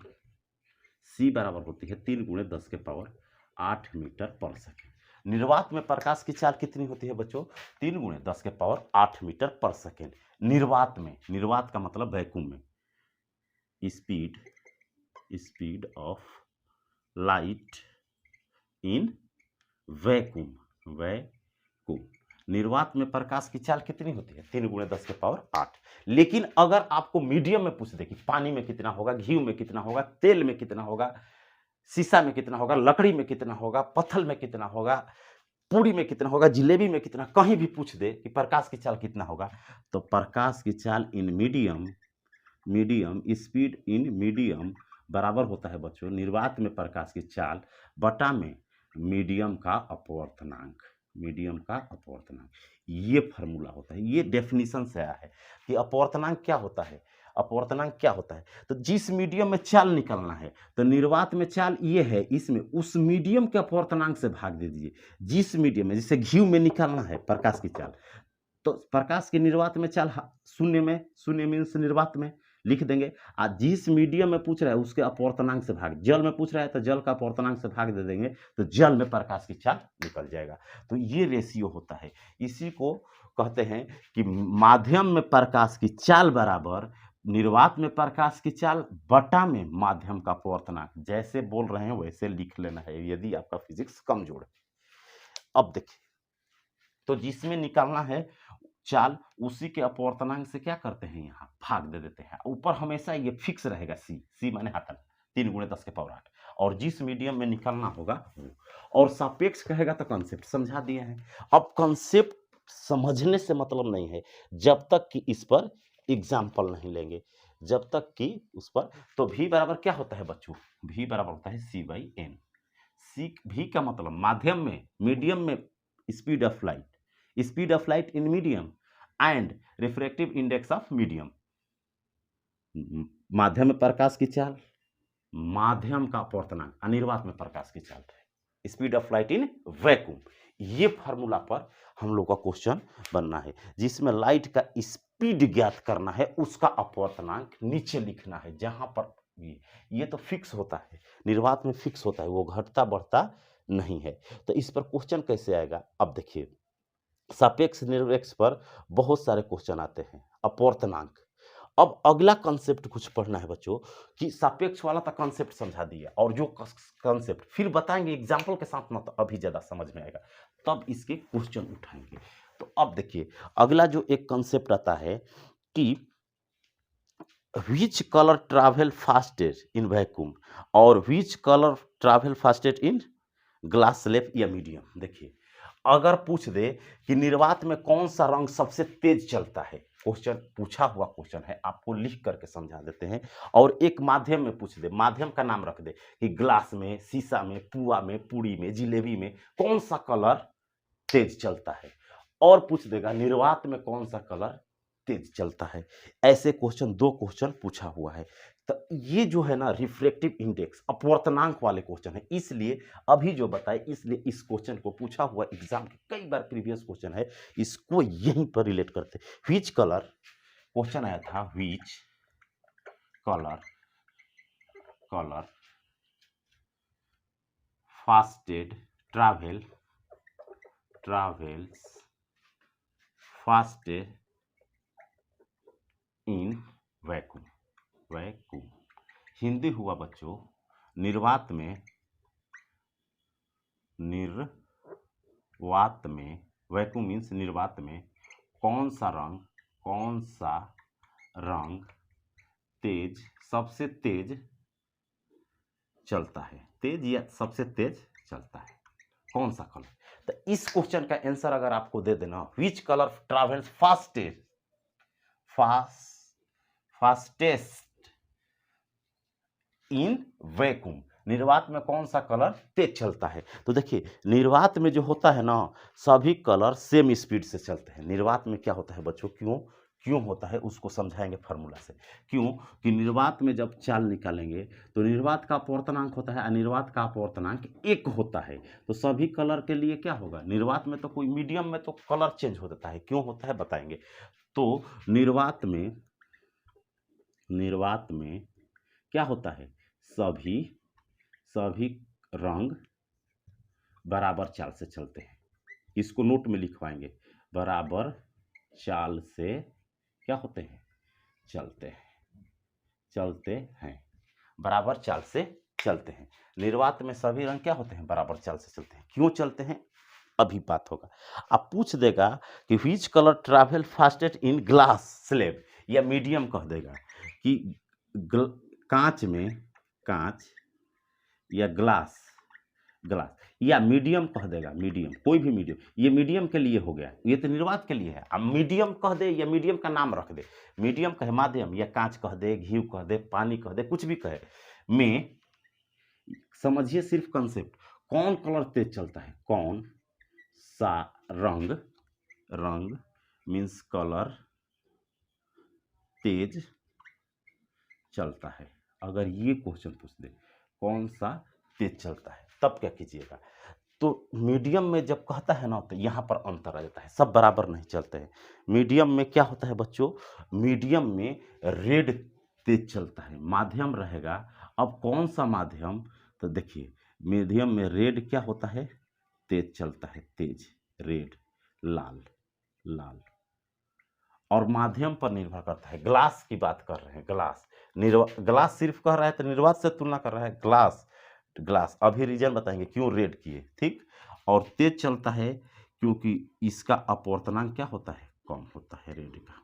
C बराबर होती है 3 गुणे 10 के पावर 8 मीटर पर सेकेंड। निर्वात में प्रकाश की चाल कितनी होती है बच्चों, 3 गुणे 10 के पावर 8 मीटर पर सेकेंड। निर्वात में, निर्वात का मतलब वैक्यूम में, speed of light in vacuum. निर्वात में प्रकाश की चाल कितनी होती है, 3 गुणे 10 के पावर 8। लेकिन अगर आपको मीडियम में पूछ दे कि पानी में कितना होगा, घी में कितना होगा, तेल में कितना होगा, शीशा में कितना होगा, लकड़ी में कितना होगा, पत्थर में कितना होगा, पूरी में कितना होगा, जिलेबी में कितना, कहीं भी पूछ दे कि प्रकाश की चाल कितना होगा, तो प्रकाश की चाल in medium speed in medium बराबर होता है बच्चों निर्वात में प्रकाश की चाल बटा में मीडियम का अपवर्तनांक। ये फार्मूला होता है, ये डेफिनेशन से आया है कि अपवर्तनांक क्या होता है। अपवर्तनांक क्या होता है, तो जिस मीडियम में चाल निकलना है, तो निर्वात में चाल ये है, इसमें उस मीडियम के अपवर्तनांक से भाग दे दीजिए। जिस मीडियम में, जैसे घी में निकालना है प्रकाश की चाल, तो प्रकाश की निर्वात में चाल शून्य मीन्स निर्वात में लिख देंगे। आज जिस मीडियम में पूछ रहा है उसके अपवर्तनांक से भाग, जल में पूछ रहा है तो जल का अपवर्तनांक से भाग दे देंगे, तो जल में प्रकाश की चाल निकल जाएगा। तो ये रेशियो होता है, इसी को कहते हैं कि माध्यम में प्रकाश की चाल बराबर निर्वात में प्रकाश की चाल बटा में माध्यम का अपवर्तनांक। जैसे बोल रहे हैं वैसे लिख लेना है यदि आपका फिजिक्स कमजोर है। अब देखिए, तो जिसमें निकालना है चाल, उसी के अपवर्तनांक से क्या करते हैं, यहाँ भाग दे देते हैं। ऊपर हमेशा ये फिक्स रहेगा, सी माने हटन, 3 गुणे 10 के पावर 8, और जिस मीडियम में निकलना होगा वो। और सापेक्ष कहेगा तो कंसेप्ट समझा दिए हैं। अब कंसेप्ट समझने से मतलब नहीं है जब तक कि इस पर एग्जाम्पल नहीं लेंगे, जब तक कि उस पर। तो भी बराबर क्या होता है बच्चों, भी बराबर होता है C/N। सी भी का मतलब माध्यम में, मीडियम में speed of light in medium and refractive index of medium. माध्यम में प्रकाश की चाल, माध्यम का अपवर्तनांक, अनिर्वात में प्रकाश की चाल, speed of light in vacuum. ये फार्मूला पर हम लोग का क्वेश्चन बनना है, जिसमें लाइट का स्पीड ज्ञात करना है, उसका अपवर्तनांक नीचे लिखना है। जहां पर ये तो फिक्स होता है, निर्वात में फिक्स होता है, वो घटता बढ़ता नहीं है। तो इस पर क्वेश्चन कैसे आएगा, अब देखिए, सापेक्ष निरपेक्ष पर बहुत सारे क्वेश्चन आते हैं। अपवर्तनांक, अब अगला कंसेप्ट कुछ पढ़ना है बच्चों कि सापेक्ष वाला तो कंसेप्ट समझा दिया, और जो कंसेप्ट फिर बताएंगे एग्जाम्पल के साथ ना, तो अभी ज़्यादा समझ में आएगा, तब इसके क्वेश्चन उठाएंगे। तो अब देखिए अगला जो एक कंसेप्ट आता है कि which color travel fastest in vacuum और which color travel fastest in glass slab या मीडियम। देखिए अगर पूछ दे कि निर्वात में कौन सा रंग सबसे तेज चलता है, क्वेश्चन पूछा हुआ क्वेश्चन है, आपको लिख करके समझा देते हैं। और एक माध्यम में पूछ दे, माध्यम का नाम रख दे कि ग्लास में, शीशा में, पुआ में, पूड़ी में, जिलेबी में कौन सा कलर तेज चलता है, और पूछ देगा निर्वात में कौन सा कलर तेज चलता है। ऐसे क्वेश्चन 2 क्वेश्चन पूछा हुआ है। तो ये जो है ना रिफ्रैक्टिव इंडेक्स अपवर्तनांक वाले क्वेश्चन है, इसलिए अभी जो बताए, इसलिए इस क्वेश्चन को पूछा हुआ एग्जाम के कई बार प्रीवियस क्वेश्चन है, इसको यहीं पर रिलेट करते। व्हिच कलर क्वेश्चन आया था, which colour fastest travels fastest in vacuum. Hindi हुआ बच्चों निर्वात में वैक्यूम मीन्स निर्वात में कौन सा रंग सबसे तेज चलता है, तेज या सबसे तेज चलता है, कौन सा कलर। तो इस क्वेश्चन का आंसर अगर आपको दे देना, which colour travels fastest in vacuum, निर्वात में कौन सा कलर तेज चलता है। तो देखिए निर्वात में जो होता है ना, सभी कलर सेम स्पीड से चलते हैं। निर्वात में क्या होता है बच्चों, क्यों होता है उसको समझाएंगे फार्मूला से। क्यों कि निर्वात में जब चाल निकालेंगे तो निर्वात का अपवर्तनांक होता है, अनिर्वात का अपवर्तनांक 1 होता है। तो सभी कलर के लिए क्या होगा, निर्वात में तो कोई मीडियम में तो कलर चेंज हो जाता है, क्यों होता है बताएंगे। तो निर्वात में क्या होता है, सभी रंग बराबर चाल से चलते हैं। इसको नोट में लिखवाएंगे, बराबर चाल से क्या होते हैं, चलते हैं, बराबर चाल से चलते हैं। निर्वात में सभी रंग क्या होते हैं, बराबर चाल से चलते हैं। क्यों चलते हैं अभी बात होगा। अब पूछ देगा कि which colour travel fastest in glass slab या मीडियम कह देगा कि कांच या ग्लास या मीडियम कह देगा, मीडियम कोई भी मीडियम, ये मीडियम के लिए हो गया, ये तो निर्वात के लिए है। अब मीडियम कह दे या मीडियम का नाम रख दे, मीडियम कहे माध्यम, या कांच कह दे, घी कह दे, पानी कह दे, कुछ भी कहे, में समझिए सिर्फ कंसेप्ट, कौन कलर तेज चलता है, कौन सा रंग मीन्स कलर तेज चलता है। अगर ये क्वेश्चन पूछ दे कौन सा तेज चलता है, तब क्या कीजिएगा। तो मीडियम में जब कहता है ना, तो यहाँ पर अंतर आ जाता है, सब बराबर नहीं चलते हैं। मीडियम में क्या होता है बच्चों, मीडियम में रेड तेज चलता है, माध्यम रहेगा। अब कौन सा माध्यम, तो देखिए मीडियम में रेड क्या होता है, तेज चलता है, तेज रेड, लाल। और माध्यम पर निर्भर करता है। ग्लास की बात कर रहे हैं, ग्लास सिर्फ कह रहा है तो निर्वात से तुलना कर रहा है, ग्लास अभी रीजन बताएंगे क्यों रेड किए, ठीक। और तेज चलता है क्योंकि इसका अपवर्तनांक क्या होता है, कम होता है रेड का।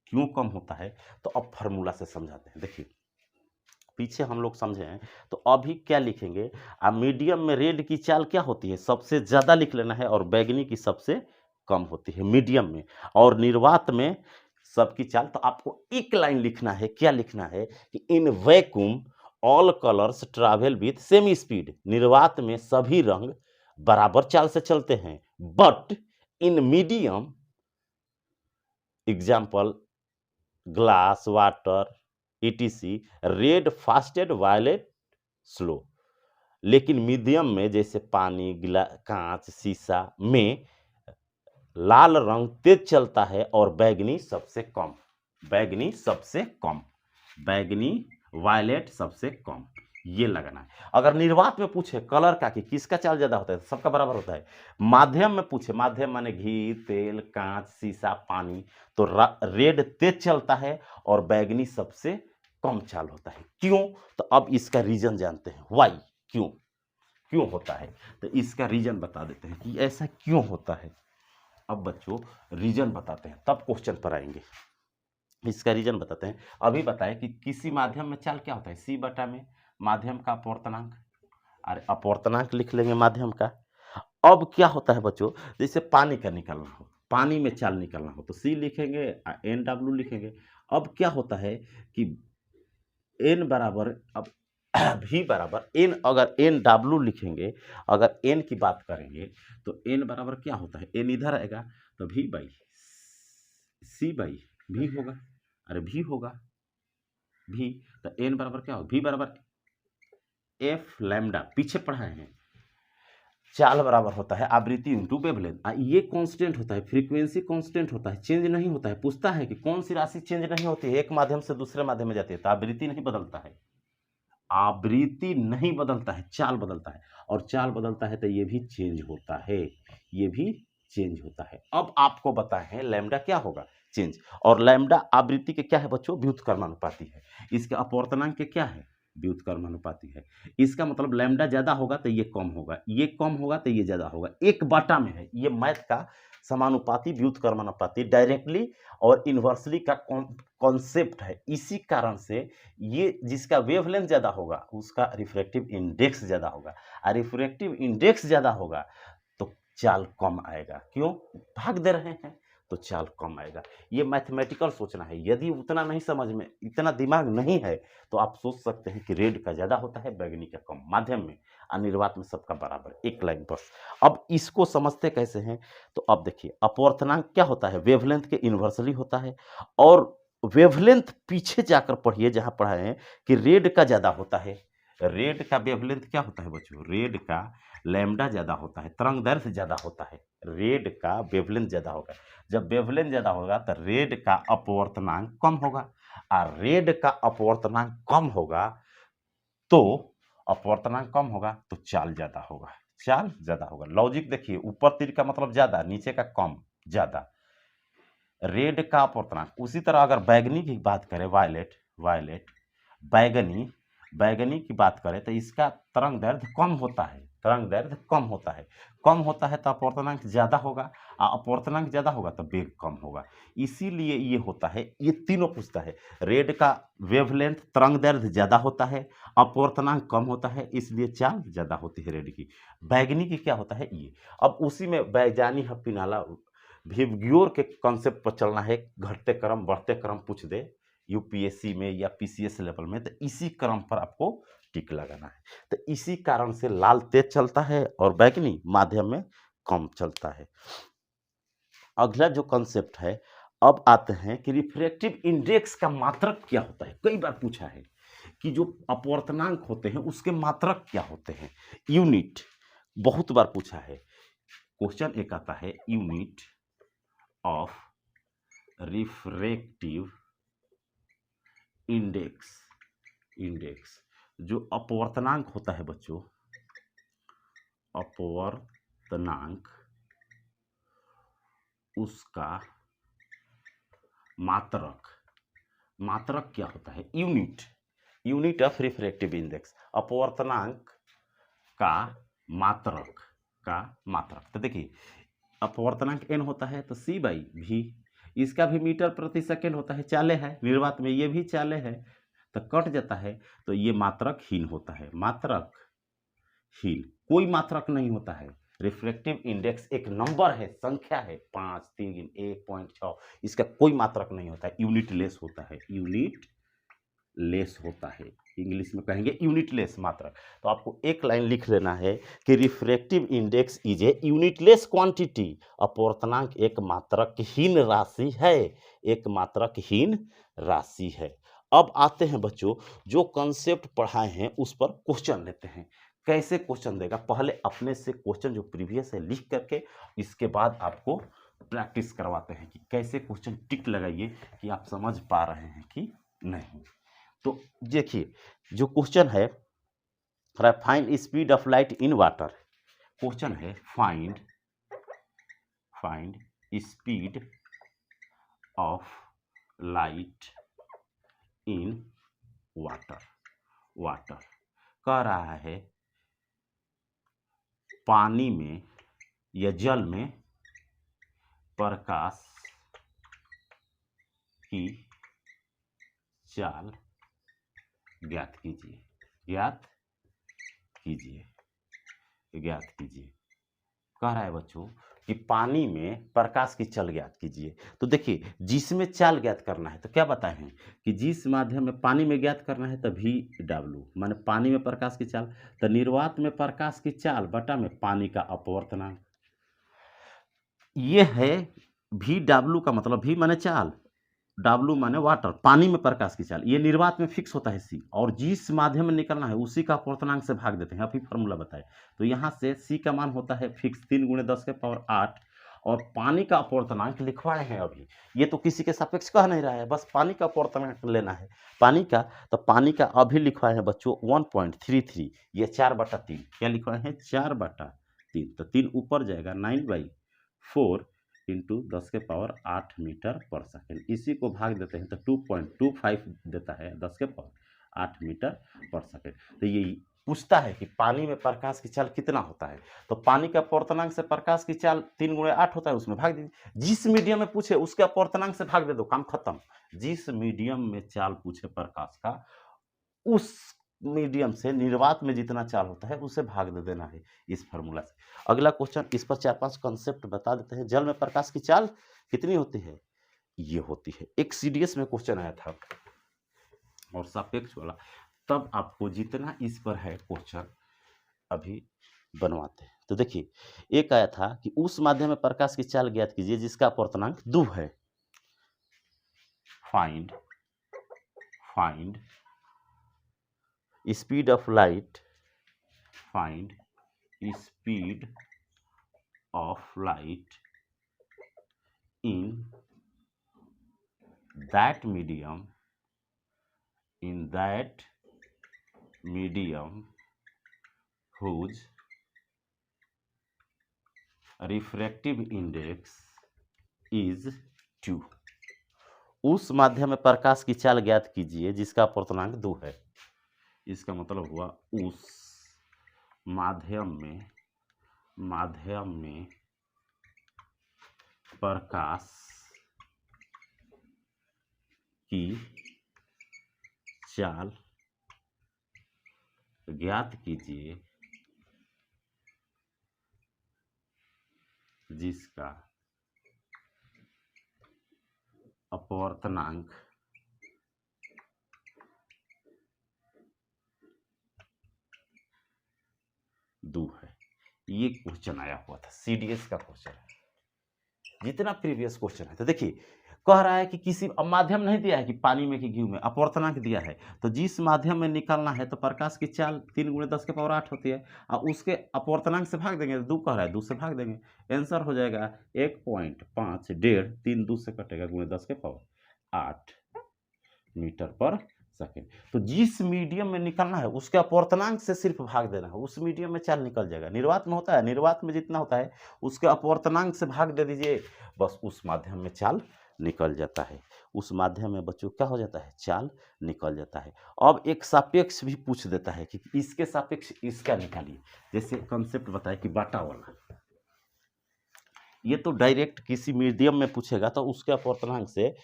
क्यों कम होता है, तो अब फार्मूला से समझाते हैं। देखिए पीछे हम लोग समझे हैं, तो अभी क्या लिखेंगे, अब मीडियम में रेड की चाल क्या होती है, सबसे ज्यादा लिख लेना है, और बैगनी की सबसे कम होती है मीडियम में। और निर्वात में सबकी चाल, तो आपको एक लाइन लिखना है, क्या लिखना है कि in vacuum all colours travel with same speed, निर्वात में सभी रंग बराबर चाल से चलते हैं, but in medium example glass, water, etc, red fastest, violet slow. लेकिन मीडियम में जैसे पानी, कांच, शीशा में लाल रंग तेज चलता है और बैगनी सबसे कम, वायलेट सबसे कम। ये लगाना है। अगर निर्वात में पूछे कलर का कि किसका चाल ज्यादा होता है, सबका बराबर होता है। माध्यम में पूछे, माध्यम माने घी, तेल, कांच, शीशा, पानी, तो रेड तेज चलता है और बैगनी सबसे कम चाल होता है। क्यों? तो अब इसका रीजन जानते हैं, वाई, क्यों क्यों होता है। तो इसका रीजन बता देते हैं कि ऐसा क्यों होता है। अब बच्चों रीजन बताते हैं, तब क्वेश्चन पर आएंगे। इसका रीजन बताते हैं। अभी बताएं कि किसी माध्यम में चाल क्या होता है, सी बटा में माध्यम का अपवर्तनांक, अरे अपवर्तनांक लिख लेंगे माध्यम का। अब क्या होता है बच्चों, जैसे पानी का निकलना हो, पानी में चाल निकलना हो तो सी लिखेंगे, एन डब्ल्यू लिखेंगे। अब क्या होता है कि एन बराबर, अब भी बराबर एन, अगर एन डब्ल्यू लिखेंगे, अगर एन की बात करेंगे तो एन बराबर क्या होता है, एन इधर आएगा तो भी बाई सी बाई भी होगा, अरे भी होगा भी, तो एन बराबर क्या होगा, भी बराबर एफ लैम्डा, पीछे पढ़ाए हैं। चाल बराबर होता है आवृत्ति इंटू वेवलेंथ, ये कांस्टेंट होता है, फ्रीक्वेंसी कांस्टेंट होता है, चेंज नहीं होता है। पूछता है कि कौन सी राशि चेंज नहीं होती है, एक माध्यम से दूसरे माध्यम में जाती है, तो आवृत्ति नहीं बदलता है, आवृत्ति नहीं बदलता है, चाल बदलता है। और चाल बदलता है तो ये भी चेंज होता है, ये भी चेंज होता है। अब आपको बताए हैं लैम्डा क्या होगा, चेंज। और लैम्डा आवृत्ति के क्या है बच्चों, व्युत्क्रमानुपाती है। इसके अपवर्तनांक के क्या है, व्युत्क्रमानुपाती है। इसका मतलब लैम्डा ज्यादा होगा तो ये कम होगा, ये कम होगा तो ये ज्यादा होगा, एक बाटा में है। ये मैथ का समानुपाती व्युत्क्रमानुपाती डायरेक्टली और इन्वर्सली का कॉन्सेप्ट है। इसी कारण से ये जिसका वेवलेंथ ज्यादा होगा उसका रिफ्रैक्टिव इंडेक्स ज्यादा होगा, और रिफ्रैक्टिव इंडेक्स ज्यादा होगा तो चाल कम आएगा। क्यों, भाग दे रहे हैं तो चाल कम आएगा। ये मैथमेटिकल सोचना है। यदि उतना नहीं समझ में, इतना दिमाग नहीं है तो आप सोच सकते हैं कि रेड का ज्यादा होता है, बैगनी का कम, माध्यम में अनिर्वात में सबका बराबर, एक लाइन बस। अब इसको समझते कैसे हैं, तो अब देखिए अपवर्तनांक क्या होता है, वेवलेंथ के इन्वर्सली होता है। और वेवलेंथ पीछे जाकर पढ़िए जहां पढ़ाए हैं कि रेड का ज्यादा होता है। रेड का वेवलेंथ क्या होता है बच्चों, रेड का लैम्डा ज्यादा होता है, तरंग दैर्घ्य ज्यादा होता है। रेड का वेवलेंथ ज्यादा होगा, जब वेवलेंथ ज्यादा होगा तो रेड का अपवर्तनांक कम होगा, और रेड का अपवर्तनांक कम होगा तो अपवर्तनांक कम होगा तो चाल ज्यादा होगा, चाल ज्यादा होगा। लॉजिक देखिए, ऊपर तीर का मतलब ज्यादा, नीचे का कम, ज्यादा। रेड का अपवर्तनांक, उसी तरह अगर बैगनी की बात करें, वायलेट, वायलेट, बैगनी, बैगनी की बात करें तो इसका तरंग दैर्घ्य कम होता है, तरंग दैर्घ्य कम होता है, कम होता है तो अपवर्तनांक ज्यादा होगा, और अपवर्तनांक ज्यादा होगा तो वेग कम होगा। इसीलिए ये होता है, ये तीनों पूछता है। रेड का वेवलेंथ, तरंग दैर्घ्य ज्यादा होता है, अपवर्तनांक कम होता है, इसलिए चाल ज्यादा होती है रेड की। बैगनी की क्या होता है ये। अब उसी में बैजानी हप्पीनाला विबग्योर के कॉन्सेप्ट पर चलना है, घटते क्रम बढ़ते क्रम पूछ दे यूपीएससी में या पीसीएस लेवल में, तो इसी क्रम पर आपको टिक लगाना है। तो इसी कारण से लाल तेज चलता है और बैगनी माध्यम में कम चलता है। अगला जो कॉन्सेप्ट है, अब आते हैं कि रिफ्रैक्टिव इंडेक्स का मात्रक क्या होता है। कई बार पूछा है कि जो अपवर्तनांक होते हैं उसके मात्रक क्या होते हैं, यूनिट, बहुत बार पूछा है। क्वेश्चन एक आता है, unit of refractive index, index जो अपवर्तनांक होता है बच्चों, अपवर्तनांक, उसका मात्रक, मात्रक क्या होता है, unit, unit of refractive index, अपवर्तनांक का मात्रक, का मात्रक। तो देखिए अपवर्तनांक n होता है तो c बाई भी, इसका भी मीटर प्रति सेकेंड होता है, चाले है, निर्वात में ये भी चाले है, तो कट जाता है तो ये मात्रक हीन होता है, मात्रक हीन, कोई मात्रक नहीं होता है। रिफ्रैक्टिव इंडेक्स एक नंबर है, संख्या है, 5, 3, 1.6, इसका कोई मात्रक नहीं होता है, यूनिट लेस होता है, यूनिट लेस होता है, इंग्लिश में कहेंगे यूनिट लेस मात्रक। तो आपको एक लाइन लिख लेना है कि refractive index is a unitless quantity, अपवर्तनांक एक मात्रकहीन राशि है, एक मात्रकहीन राशि है। अब आते हैं बच्चों, जो कॉन्सेप्ट पढ़ाए हैं उस पर क्वेश्चन लेते हैं। कैसे क्वेश्चन देगा, पहले अपने से क्वेश्चन जो प्रीवियस है लिख करके, इसके बाद आपको प्रैक्टिस करवाते हैं कि कैसे क्वेश्चन टिक लगाइए कि आप समझ पा रहे हैं कि नहीं। तो देखिए जो क्वेश्चन है, find speed of light in water. Question है find speed of light in water कह रहा है पानी में या जल में प्रकाश की चाल ज्ञात कीजिए। कह रहा है बच्चों कि पानी में प्रकाश की चाल ज्ञात कीजिए। तो देखिए जिसमें चाल ज्ञात करना है तो क्या बताए हैं कि जिस माध्यम में पानी में ज्ञात करना है तो वी डब्ल्यू माने पानी में प्रकाश की चाल, तो निर्वात में प्रकाश की चाल बटा में पानी का अपवर्तनांक। ये है वी डब्ल्यू का मतलब वी माने चाल, डब्ल्यू माने वाटर, पानी में प्रकाश की चाल। ये निर्वात में फिक्स होता है सी, और जिस माध्यम में निकलना है उसी का अपवर्तनांक से भाग देते हैं। अभी फॉर्मूला बताए तो यहाँ से सी का मान होता है फिक्स 3 × 10⁸, और पानी का अपवर्तनांक लिखवाए हैं अभी। ये तो किसी के सापेक्ष कह नहीं रहा है, बस पानी का अपवर्तनांक लेना है पानी का। तो पानी का अभी लिखवाए हैं बच्चों 1.33, ये 4/3। क्या लिखवाए हैं 4/3, तो 3 ऊपर जाएगा 9/4 इंटू 10⁸ मीटर पर सेकेंड। इसी को भाग देते हैं तो 2.25 देता है 10⁸ मीटर पर सेकेंड। तो ये पूछता है कि पानी में प्रकाश की चाल कितना होता है, तो पानी का अपवर्तनांक से प्रकाश की चाल 3 × 8 होता है, उसमें भाग दीजिए। जिस मीडियम में पूछे उसके अपवर्तनांक से भाग दे दो, काम खत्म। जिस मीडियम में चाल पूछे प्रकाश का, उस मीडियम से निर्वात में जितना चाल होता है उसे भाग दे देना है इस फार्मूला से। अगला क्वेश्चन, इस पर 4-5 कॉन्सेप्ट बता देते हैं। जल में प्रकाश की चाल कितनी होती है, ये होती है। एक सीडीएस में क्वेश्चन आया था और सापेक्ष वाला, तब आपको जितना इस पर है क्वेश्चन अभी बनवाते हैं। तो देखिए एक आया था कि उस माध्यम में प्रकाश की चाल ज्ञात कीजिए जिसका अपवर्तनांक 2 है। Find speed of light, find speed of light in that medium whose refractive index is 2। उस माध्यम में प्रकाश की चाल ज्ञात कीजिए जिसका अपवर्तनांक 2 है। इसका मतलब हुआ उस माध्यम में प्रकाश की चाल ज्ञात कीजिए जिसका अपवर्तनांक 2 है। ये क्वेश्चन आया हुआ था, सीडीएस का क्वेश्चन है। जितना प्रीवियस क्वेश्चन है, तो देखिए कह रहा है कि किसी माध्यम नहीं दिया है कि पानी में कि घी में, अपवर्तनांक दिया है। तो जिस माध्यम में निकलना है तो प्रकाश की चाल 3 × 10⁸ होती है, और उसके अपवर्तनांक से भाग देंगे। 2 कह रहा है 2 से भाग देंगे, आंसर हो जाएगा 1.5 डेढ़ 3 2 से कटेगा × 10⁸ मीटर पर सेकेंड। तो जिस मीडियम में निकलना है उसके अपवर्तनांक से सिर्फ भाग देना है, उस मीडियम में चाल निकल जाएगा। निर्वात में होता है, निर्वात में जितना होता है उसके अपवर्तनांक से भाग दे दीजिए, बस उस माध्यम में चाल निकल जाता है। उस माध्यम में बच्चों क्या हो जाता है, चाल निकल जाता है। अब एक सापेक्ष भी पूछ देता है कि इसके सापेक्ष इसका निकालिए। जैसे कंसेप्ट बताए कि बाटा वाला, ये तो डायरेक्ट किसी मीडियम में पूछेगा तो उसके अपवर्तनांक से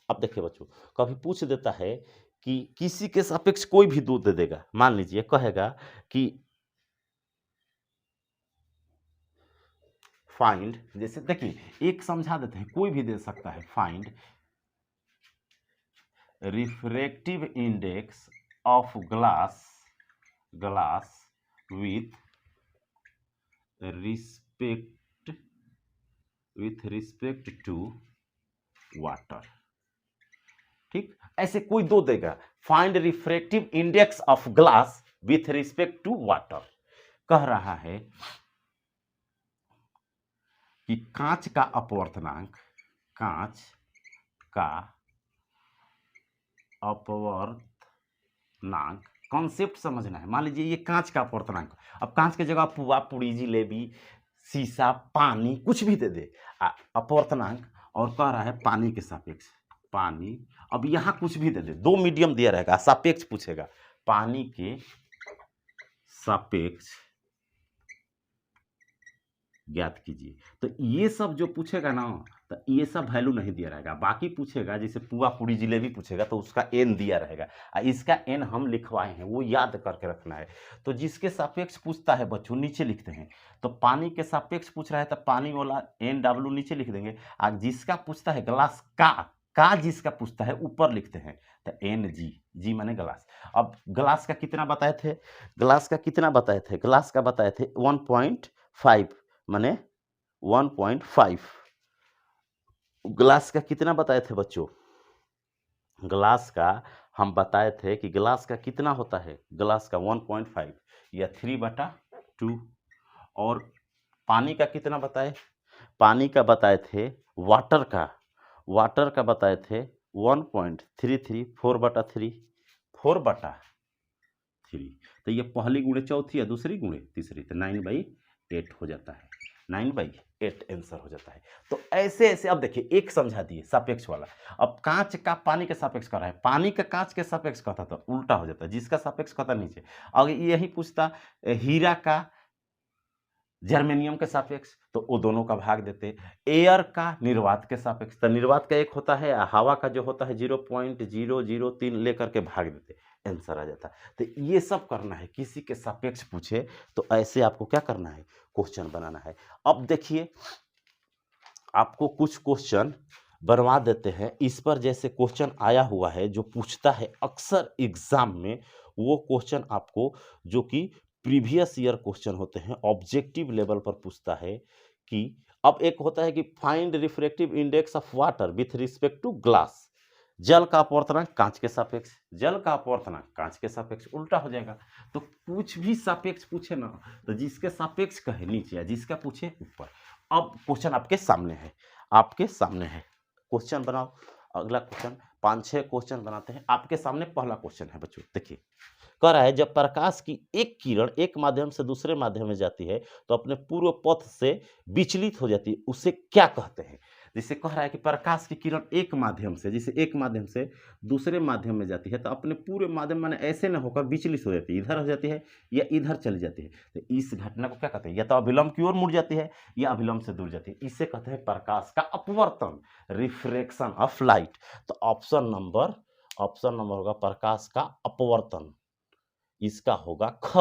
अब देखिए बच्चों, कभी पूछ देता है कि किसी के सापेक्ष कोई भी 2 दे देगा। मान लीजिए कहेगा कि फाइंड, जैसे देखिए एक समझा देते हैं, कोई भी दे सकता है। Find refractive index of glass with respect to water. ठीक, ऐसे कोई 2 देगा। Find refractive index of glass with respect to water. कह रहा है कि कांच का अपवर्तनांक कांच का अपवर्तनांक, कॉन्सेप्ट समझना है। मान लीजिए ये कांच का अपवर्तनांक, अब कांच की जगह पुआ, पूड़ी, जिलेबी, शीशा, पानी कुछ भी दे दे, अपवर्तनांक, और कह रहा है पानी के सापेक्ष, पानी, अब यहां कुछ भी दे दे, दो मीडियम दिया रहेगा, सापेक्ष पूछेगा, पानी के सापेक्ष ज्ञात कीजिए। तो ये सब जो पूछेगा ना, तो ये सब वैल्यू नहीं दिया रहेगा, बाकी पूछेगा जैसे पुआ, पूड़ी, जिलेबी पूछेगा तो उसका एन दिया रहेगा, इसका एन हम लिखवाए हैं, वो याद करके रखना है। तो जिसके सापेक्ष पूछता है बच्चों नीचे लिखते हैं, तो पानी के सापेक्ष पूछ रहा है तो पानी वाला एन डब्ल्यू नीचे लिख देंगे, और जिसका पूछता है ग्लास का जिसका पूछता है ऊपर लिखते हैं, तो एन जी, जी माने ग्लास। अब ग्लास का कितना बताए थे, ग्लास का कितना बताए थे, ग्लास का बताए थे 1.5 माने 1.5, ग्लास का कितना बताए थे बच्चों, ग्लास का हम बताए थे कि ग्लास का कितना होता है, ग्लास का 1.5 या 3/2, और पानी का कितना बताए, पानी का बताए थे, वाटर का बताए थे 1.33, 4/3, 4/3, तो ये पहली गुणे चौथी या दूसरी गुणे तीसरी, तो 9/8 हो जाता है, 9/8 आंसर हो जाता है। तो ऐसे ऐसे, अब देखिए एक समझा दिए सापेक्ष वाला, अब कांच का पानी के सापेक्ष कर रहा है, पानी का कांच के सापेक्ष कहता तो उल्टा हो जाता है, जिसका सापेक्ष कहता नीचे। अगर यही पूछता हीरा का जर्मेनियम के सापेक्ष, तो वो दोनों का भाग देते, एयर का निर्वात के सापेक्ष, तो निर्वात का एक होता है, हवा का जो होता है 0.003 लेकर के भाग देते, आंसर आ जाता। तो ये सब करना है, किसी के सापेक्ष पूछे तो ऐसे आपको क्या करना है, क्वेश्चन बनाना है। अब देखिए आपको कुछ क्वेश्चन बनवा देते हैं, इस पर जैसे क्वेश्चन आया हुआ है जो पूछता है अक्सर एग्जाम में, वो क्वेश्चन आपको जो कि प्रीवियस ईयर क्वेश्चन होते हैं, ऑब्जेक्टिव लेवल पर पूछता है कि, अब एक होता है कि find refractive index of water with respect to glass, जल का अपवर्तनांक कांच के सापेक्ष, जल का अपवर्तनांक कांच के सापेक्ष, उल्टा हो जाएगा। तो कुछ भी सापेक्ष पूछे ना, तो जिसके सापेक्ष कहे नीचे या जिसका पूछे ऊपर। अब क्वेश्चन आपके सामने है, क्वेश्चन बनाओ। अगला क्वेश्चन, 5-6 क्वेश्चन बनाते हैं आपके सामने। पहला क्वेश्चन है बच्चों, देखिए कह रहा है जब प्रकाश की एक किरण एक माध्यम से दूसरे माध्यम में जाती है तो अपने पूर्व पथ से विचलित हो जाती है, उसे क्या कहते हैं। जैसे कह रहा है कि प्रकाश की किरण एक माध्यम से, जैसे एक माध्यम से दूसरे माध्यम में जाती है तो अपने पूरे माध्यम माने ऐसे न होकर विचलित हो जाती है, इधर हो जाती है या इधर चली जाती है, तो इस घटना को क्या कहते हैं, या तो अभिलंब की ओर मुड़ जाती है या अभिलंब से दूर जाती है, इसे कहते हैं प्रकाश का अपवर्तन, रिफ्रैक्शन ऑफ लाइट। तो ऑप्शन नंबर होगा प्रकाश का अपवर्तन, इसका होगा ख,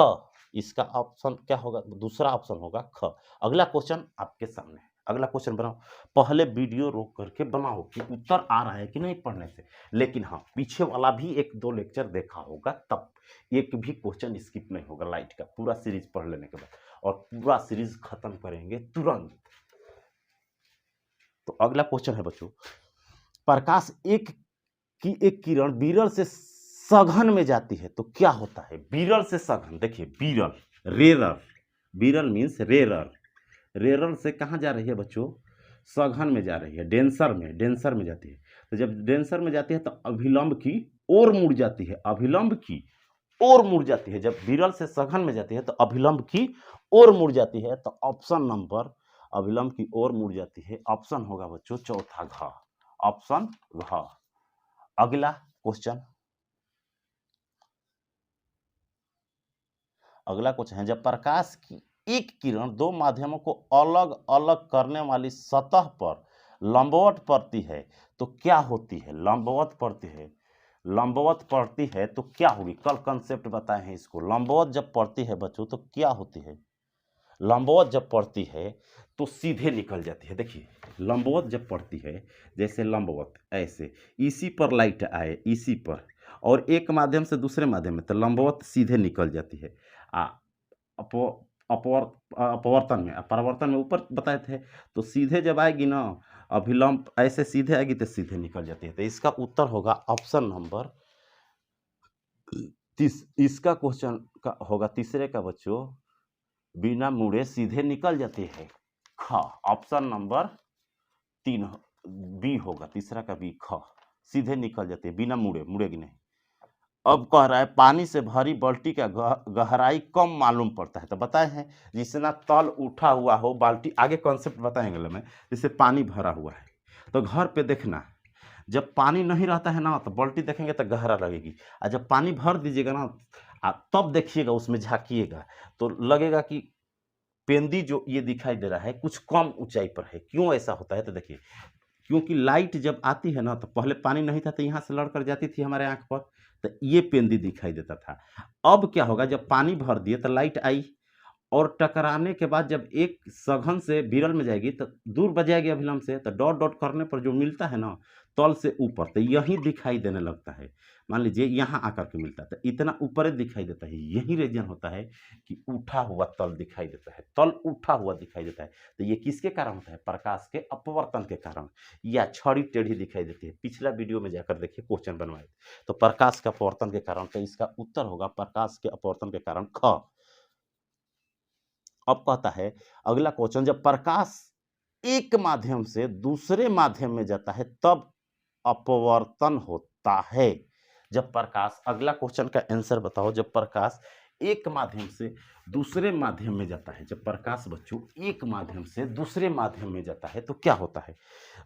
इसका ऑप्शन क्या होगा, दूसरा ऑप्शन होगा ख। अगला क्वेश्चन आपके सामने है, अगला क्वेश्चन बनाओ। पहले वीडियो रोक करके बनाओ कि उत्तर आ रहा है कि नहीं पढ़ने से, लेकिन हाँ पीछे वाला भी 1-2 लेक्चर देखा होगा, तब एक भी क्वेश्चन स्किप नहीं होगा लाइट का, पूरा सीरीज पढ़ लेने के बाद, और पूरा सीरीज खत्म करेंगे तुरंत। तो अगला क्वेश्चन है बच्चों, प्रकाश एक किरण विरल से सघन में जाती है तो क्या होता है, विरल से सघन। देखिए विरल, रेरर, विरल मीन्स रेरर, रेरर से कहाँ जा रही है बच्चों, सघन में जा रही है, डेंसर में जाती है। तो जब डेंसर में जाती है तो अभिलंब की ओर मुड़ जाती है, अभिलंब की ओर मुड़ जाती है, जब विरल से सघन में जाती है तो अभिलंब की ओर मुड़ जाती है। तो ऑप्शन नंबर, अभिलंब की ओर मुड़ जाती है, ऑप्शन होगा बच्चों चौथा घ, ऑप्शन घ। अगला क्वेश्चन, है जब प्रकाश की एक किरण दो माध्यमों को अलग अलग करने वाली सतह पर लंबवत पड़ती है तो क्या होती है, लंबवत पड़ती है तो क्या होगी, कल कंसेप्ट बताए हैं इसको। लंबवत जब पड़ती है बच्चों तो क्या होती है, लंबवत जब पड़ती है तो सीधे निकल जाती है। देखिए लंबवत जब पड़ती है, जैसे लंबवत ऐसे इसी पर लाइट आए, इसी पर, और एक माध्यम से दूसरे माध्यम में, तो लंबवत सीधे निकल जाती है। अपवर्तन में, परावर्तन में ऊपर बताए थे, तो सीधे जब आएगी ना, अभिलंब ऐसे सीधे आएगी तो सीधे निकल जाती है। तो इसका उत्तर होगा ऑप्शन नंबर इसका क्वेश्चन का होगा तीसरे का बच्चों, बिना मुड़े सीधे निकल जाती है, ख, ऑप्शन नंबर 3 बी होगा, तीसरा का बी, ख सीधे निकल जाती है बिना मुड़ेगी नहीं। अब कह रहा है पानी से भरी बाल्टी का गहराई कम मालूम पड़ता है। तो बताए हैं जितना तल उठा हुआ हो बाल्टी, आगे कॉन्सेप्ट बताएंगे मैं। जैसे पानी भरा हुआ है तो घर पे देखना, जब पानी नहीं रहता है ना तो बाल्टी देखेंगे तो गहरा लगेगी, और जब पानी भर दीजिएगा ना तब देखिएगा, उसमें झाँकिएगा तो लगेगा कि पेंदी जो ये दिखाई दे रहा है कुछ कम ऊंचाई पर है। क्यों ऐसा होता है? तो देखिए, क्योंकि लाइट जब आती है ना तो पहले पानी नहीं था तो यहाँ से लड़कर जाती थी हमारे आँख पर, तो ये पेंदी दिखाई देता था। अब क्या होगा, जब पानी भर दिए तो लाइट आई, और टकराने के बाद जब एक सघन से विरल में जाएगी तो दूर बजाएगी अभिलंब से, तो डॉट डॉट करने पर जो मिलता है ना तल से ऊपर, तो यही दिखाई देने लगता है। मान लीजिए यहाँ आकर के मिलता है तो इतना ऊपर ही दिखाई देता है, यही रीजन होता है कि उठा हुआ तल दिखाई देता है, तल उठा हुआ दिखाई देता है। तो ये किसके कारण होता है? प्रकाश के अपवर्तन के कारण, या छड़ी टेढ़ी दिखाई देती है। पिछला वीडियो में जाकर देखिए, क्वेश्चन बनवाए तो प्रकाश के अपवर्तन के कारण, तो इसका उत्तर होगा प्रकाश के अपवर्तन के कारण, ख। अब कहता है अगला क्वेश्चन, जब प्रकाश एक माध्यम से दूसरे माध्यम में जाता है तब अपवर्तन होता है। जब प्रकाश, अगला क्वेश्चन का आंसर बताओ, जब प्रकाश एक माध्यम से दूसरे माध्यम में जाता है, जब प्रकाश बच्चों एक माध्यम से दूसरे माध्यम में जाता है तो क्या होता है?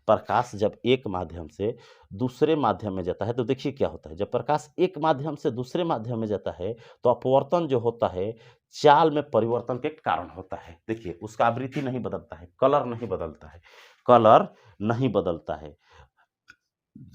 प्रकाश जब एक माध्यम से दूसरे माध्यम में जाता है तो देखिए क्या होता है। जब प्रकाश एक माध्यम से दूसरे माध्यम में जाता है तो अपवर्तन जो होता है चाल में परिवर्तन के कारण होता है। देखिए, उसका आवृत्ति नहीं बदलता है, कलर नहीं बदलता है, कलर नहीं बदलता है,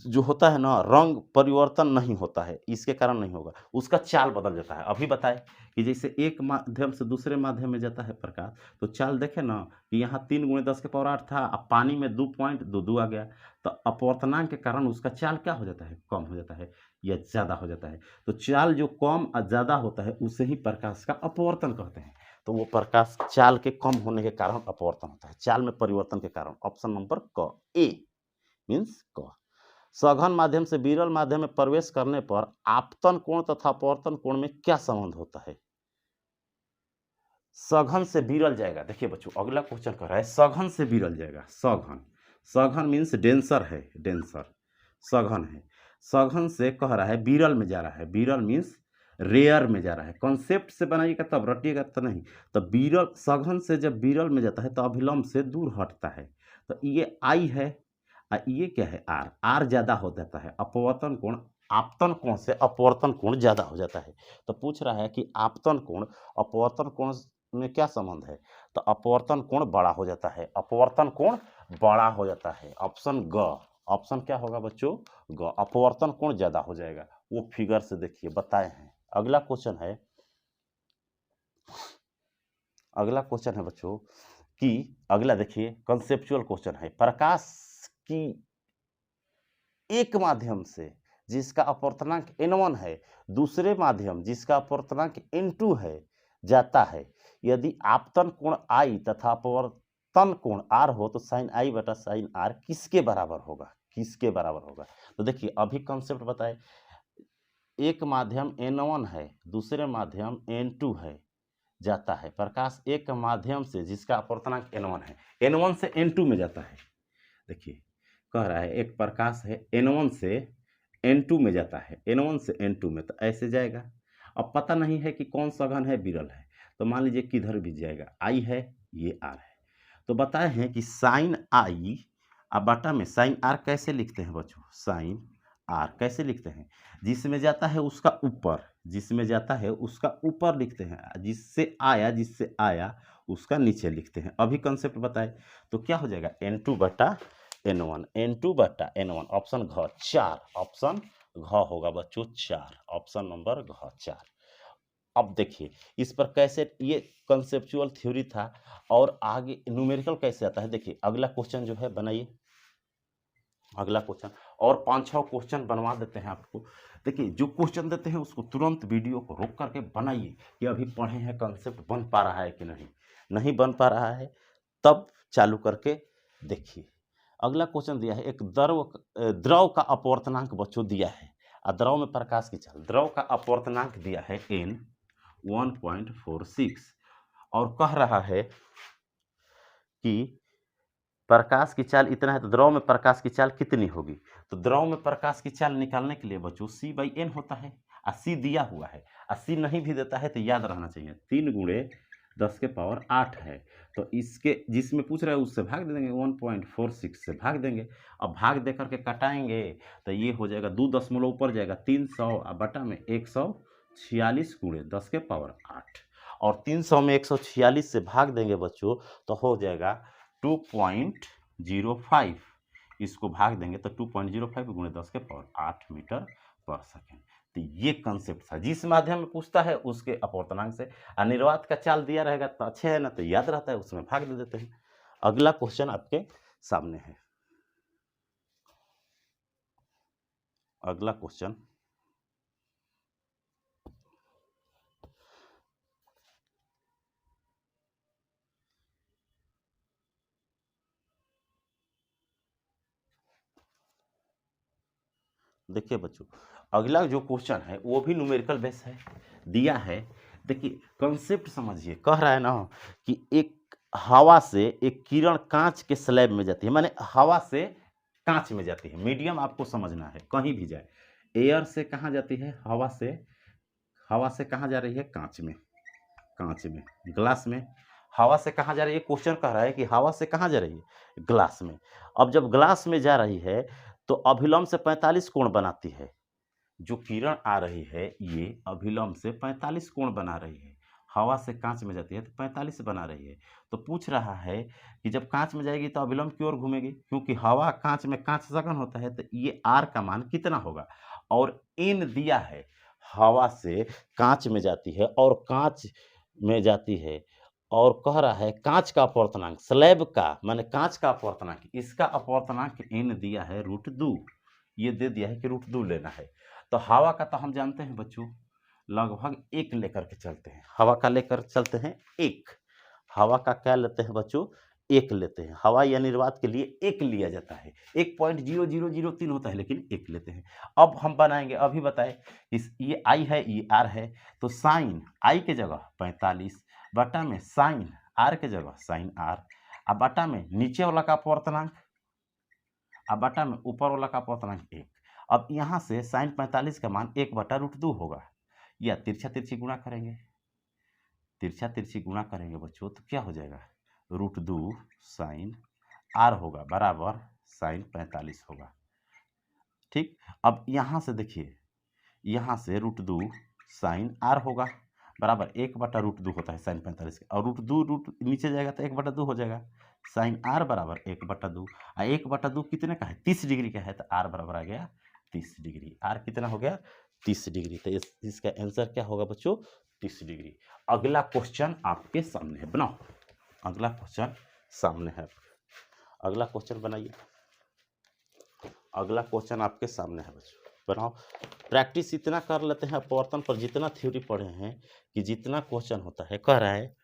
जो होता है ना रंग परिवर्तन नहीं होता है, इसके कारण नहीं होगा, उसका चाल बदल जाता है। अभी बताए कि जैसे एक माध्यम से दूसरे माध्यम में जाता है प्रकाश, तो चाल देखे ना कि यहाँ 3 × 10⁸ था, अब पानी में 2.22 आ गया, तो अपवर्तनांक के कारण उसका चाल क्या हो जाता है? कम हो जाता है या ज़्यादा हो जाता है। तो चाल जो कम और ज़्यादा होता है उसे ही प्रकाश का अपवर्तन कहते हैं। तो वो प्रकाश चाल के कम होने के कारण अपवर्तन होता है, चाल में परिवर्तन के कारण। ऑप्शन नंबर क, ए मीन्स क। सघन माध्यम से विरल माध्यम में प्रवेश करने पर आपतन कोण तथा अपवर्तन कोण में क्या संबंध होता है? सघन से विरल जाएगा। देखिए बच्चों, अगला क्वेश्चन कर रहा है सघन से विरल जाएगा। सघन, सघन मीन्स डेंसर है, डेंसर सघन है। सघन से कह रहा है विरल में जा रहा है, विरल मीन्स रेयर में जा रहा है। कॉन्सेप्ट से बनाइएगा तब, रटिएगा तो नहीं। तो विरल, सघन से जब विरल में जाता है तो अभिलंब से दूर हटता है। तो ये आई है, ये क्या है? आर, आर ज्यादा हो जाता है। अपवर्तन कोण, आपतन कोण से अपवर्तन कोण ज्यादा हो जाता है। तो पूछ रहा है कि आपतन कोण अपवर्तन कोण में क्या संबंध है? तो अपवर्तन कोण बड़ा हो जाता है, अपवर्तन कोण बड़ा हो जाता है। ऑप्शन ग, ऑप्शन क्या होगा बच्चों? ग, अपवर्तन कोण ज्यादा हो जाएगा। वो फिगर से देखिए बताए हैं। अगला क्वेश्चन है, अगला क्वेश्चन है बच्चों कि, अगला देखिए कंसेप्चुअल क्वेश्चन है। प्रकाश की एक माध्यम से जिसका अपवर्तनांक n1 है, दूसरे माध्यम जिसका अपवर्तनांक n2 है जाता है, यदि आपतन कोण I तथा अपवर्तन कोण R हो तो sin I बटा sin R किसके बराबर होगा? किसके बराबर होगा? तो देखिए अभी कंसेप्ट बताए, एक माध्यम n1 है, दूसरे माध्यम n2 है जाता है। प्रकाश एक माध्यम से जिसका अपवर्तनांक n1 है, n1 से n2 में जाता है। देखिए कह रहा है एक प्रकाश है n1 से n2 में जाता है, n1 से n2 में, तो ऐसे जाएगा। अब पता नहीं है कि कौन सघन है विरल है, तो मान लीजिए किधर भी जाएगा, आई है, ये आर है। तो बताए हैं कि साइन आई अब बटा में साइन आर कैसे लिखते हैं बच्चों? साइन आर कैसे लिखते हैं? जिसमें जाता है उसका ऊपर, जिसमें जाता है उसका ऊपर लिखते हैं, जिससे आया उसका नीचे लिखते हैं। अभी कंसेप्ट बताए तो क्या हो जाएगा? n2 बटा n1, n2 बटा n1। ऑप्शन घ 4, ऑप्शन घ होगा बच्चों 4, ऑप्शन नंबर घ 4। अब देखिए इस पर कैसे, ये कंसेप्चुअल थ्योरी था, और आगे न्यूमेरिकल कैसे आता है। देखिए अगला क्वेश्चन जो है बनाइए, अगला क्वेश्चन, और 5-6 क्वेश्चन बनवा देते हैं आपको। देखिए जो क्वेश्चन देते हैं उसको तुरंत वीडियो को रोक करके बनाइए कि अभी पढ़े हैं कंसेप्ट बन पा रहा है कि नहीं। नहीं बन पा रहा है तब चालू करके देखिए। अगला क्वेश्चन दिया है, एक द्रव का अपवर्तनांक बच्चों दिया है, और द्रव में प्रकाश की चाल, द्रव का अपवर्तनांक दिया है n 1.46, और कह रहा है कि प्रकाश की चाल इतना है तो द्रव में प्रकाश की चाल कितनी होगी? तो द्रव में प्रकाश की चाल निकालने के लिए बच्चों C/n होता है, और C दिया हुआ है, और C नहीं भी देता है तो याद रहना चाहिए 3 × 10⁸ है। तो इसके जिसमें पूछ रहा है उससे भाग दे देंगे, 1.46 से भाग देंगे। अब भाग दे करके कटाएंगे तो ये हो जाएगा 2 दशमलव ऊपर जाएगा 300 और बटा में 146 × 10⁸ और 300 में 146 से भाग देंगे बच्चों तो हो जाएगा 2.05। इसको भाग देंगे तो 2.05 × 10⁸ मीटर पर सेकेंड। तो ये कंसेप्ट था, जिस माध्यम में पूछता है उसके अपवर्तनांक से। निर्वात का चाल दिया रहेगा तो अच्छे है ना, तो याद रहता है, उसमें भाग दे देते हैं। अगला क्वेश्चन आपके सामने है। अगला क्वेश्चन देखिए बच्चों, अगला जो क्वेश्चन है वो भी न्यूमेरिकल बेस है, दिया है। देखिए कंसेप्ट समझिए, कह रहा है ना कि एक हवा से एक किरण कांच के स्लैब में जाती है, माने हवा से कांच में जाती है। मीडियम आपको समझना है, कहीं भी जाए। एयर से कहाँ जाती है? हवा से कहाँ जा रही है? कांच में, कांच में, ग्लास में। हवा से कहाँ जा रही है? क्वेश्चन कह रहा है कि हवा से कहाँ जा रही है? ग्लास में। अब जब ग्लास में जा रही है तो अभिलंब से 45 कोण बनाती है। जो किरण आ रही है ये अभिलंब से 45 कोण बना रही है। हवा से कांच में जाती है तो 45 बना रही है। तो पूछ रहा है कि जब कांच में जाएगी तो अभिलंब की ओर घूमेगी, क्योंकि हवा कांच में, कांच सघन होता है, तो ये आर का मान कितना होगा? और एन दिया है, हवा से कांच में जाती है और कांच में जाती है, और कह रहा है कांच का अपवर्तनांक, स्लैब का माने कांच का अपवर्तनांक, इसका अपवर्तनांक एन दिया है √2। ये दे दिया है कि √2 लेना है। तो हवा का तो हम जानते हैं बच्चों, लगभग 1 लेकर के चलते हैं। हवा का लेकर चलते हैं 1। हवा का क्या लेते हैं बच्चों? 1 लेते हैं। हवा या निर्वात के लिए 1 लिया जाता है। 1.0003 होता है, लेकिन 1 लेते हैं। अब हम बनाएंगे, अभी बताए, ये आई है, ये आर है, तो साइन आई के जगह 45 बटा में साइन आर के जगह साइन आर, और बटा में नीचे वाला का अपवर्तनांक, और बटा में ऊपर वाला का अपवर्तनांक 1। अब यहाँ से साइन 45 का मान 1/√2 होगा, या तिरछा तिरछी गुणा करेंगे, तिरछा तिरछी गुणा करेंगे बच्चों तो क्या हो जाएगा? √2 साइन आर होगा बराबर साइन 45 होगा। ठीक, अब यहाँ से देखिए, यहाँ से √2 साइन आर होगा बराबर 1/√2 होता है साइन 45 का, और √2 नीचे जाएगा तो 1/2 हो जाएगा। साइन आर बराबर 1/2, और 1/2 कितने का है? 30 डिग्री का है, तो आर बराबर आ गया 30 डिग्री। आर कितना हो गया? 30 डिग्री। तो इसका आंसर क्या होगा बच्चों? 30 डिग्री। अगला क्वेश्चन आपके सामने है, बनाओ। अगला क्वेश्चन सामने है, अगला क्वेश्चन बनाइए। अगला क्वेश्चन आपके सामने है बच्चों, बनाओ। प्रैक्टिस इतना कर लेते हैं अपवर्तन पर, जितना थ्योरी पढ़े हैं कि जितना क्वेश्चन होता है। कह रहा है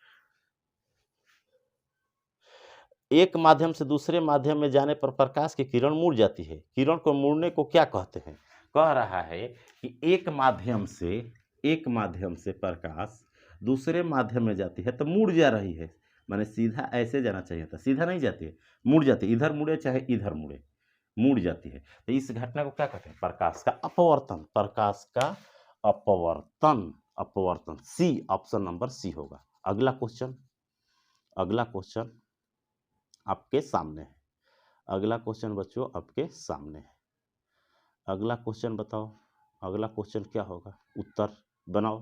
एक माध्यम से दूसरे माध्यम में जाने पर प्रकाश की किरण मुड़ जाती है। किरण को मुड़ने को क्या कहते हैं? कह रहा है कि एक माध्यम से प्रकाश दूसरे माध्यम में जाती है तो मुड़ जा रही है, माने सीधा ऐसे जाना चाहिए था, सीधा नहीं जाती है, मुड़ जाती है। इधर मुड़े चाहे इधर मुड़े, मुड़ जाती है। तो इस घटना को क्या कहते हैं? प्रकाश का अपवर्तन। प्रकाश का अपवर्तन, अपवर्तन। सी, ऑप्शन नंबर सी होगा। अगला क्वेश्चन, अगला क्वेश्चन आपके सामने है। अगला क्वेश्चन बच्चों आपके सामने है। अगला क्वेश्चन बताओ, अगला क्वेश्चन क्या होगा? उत्तर बनाओ।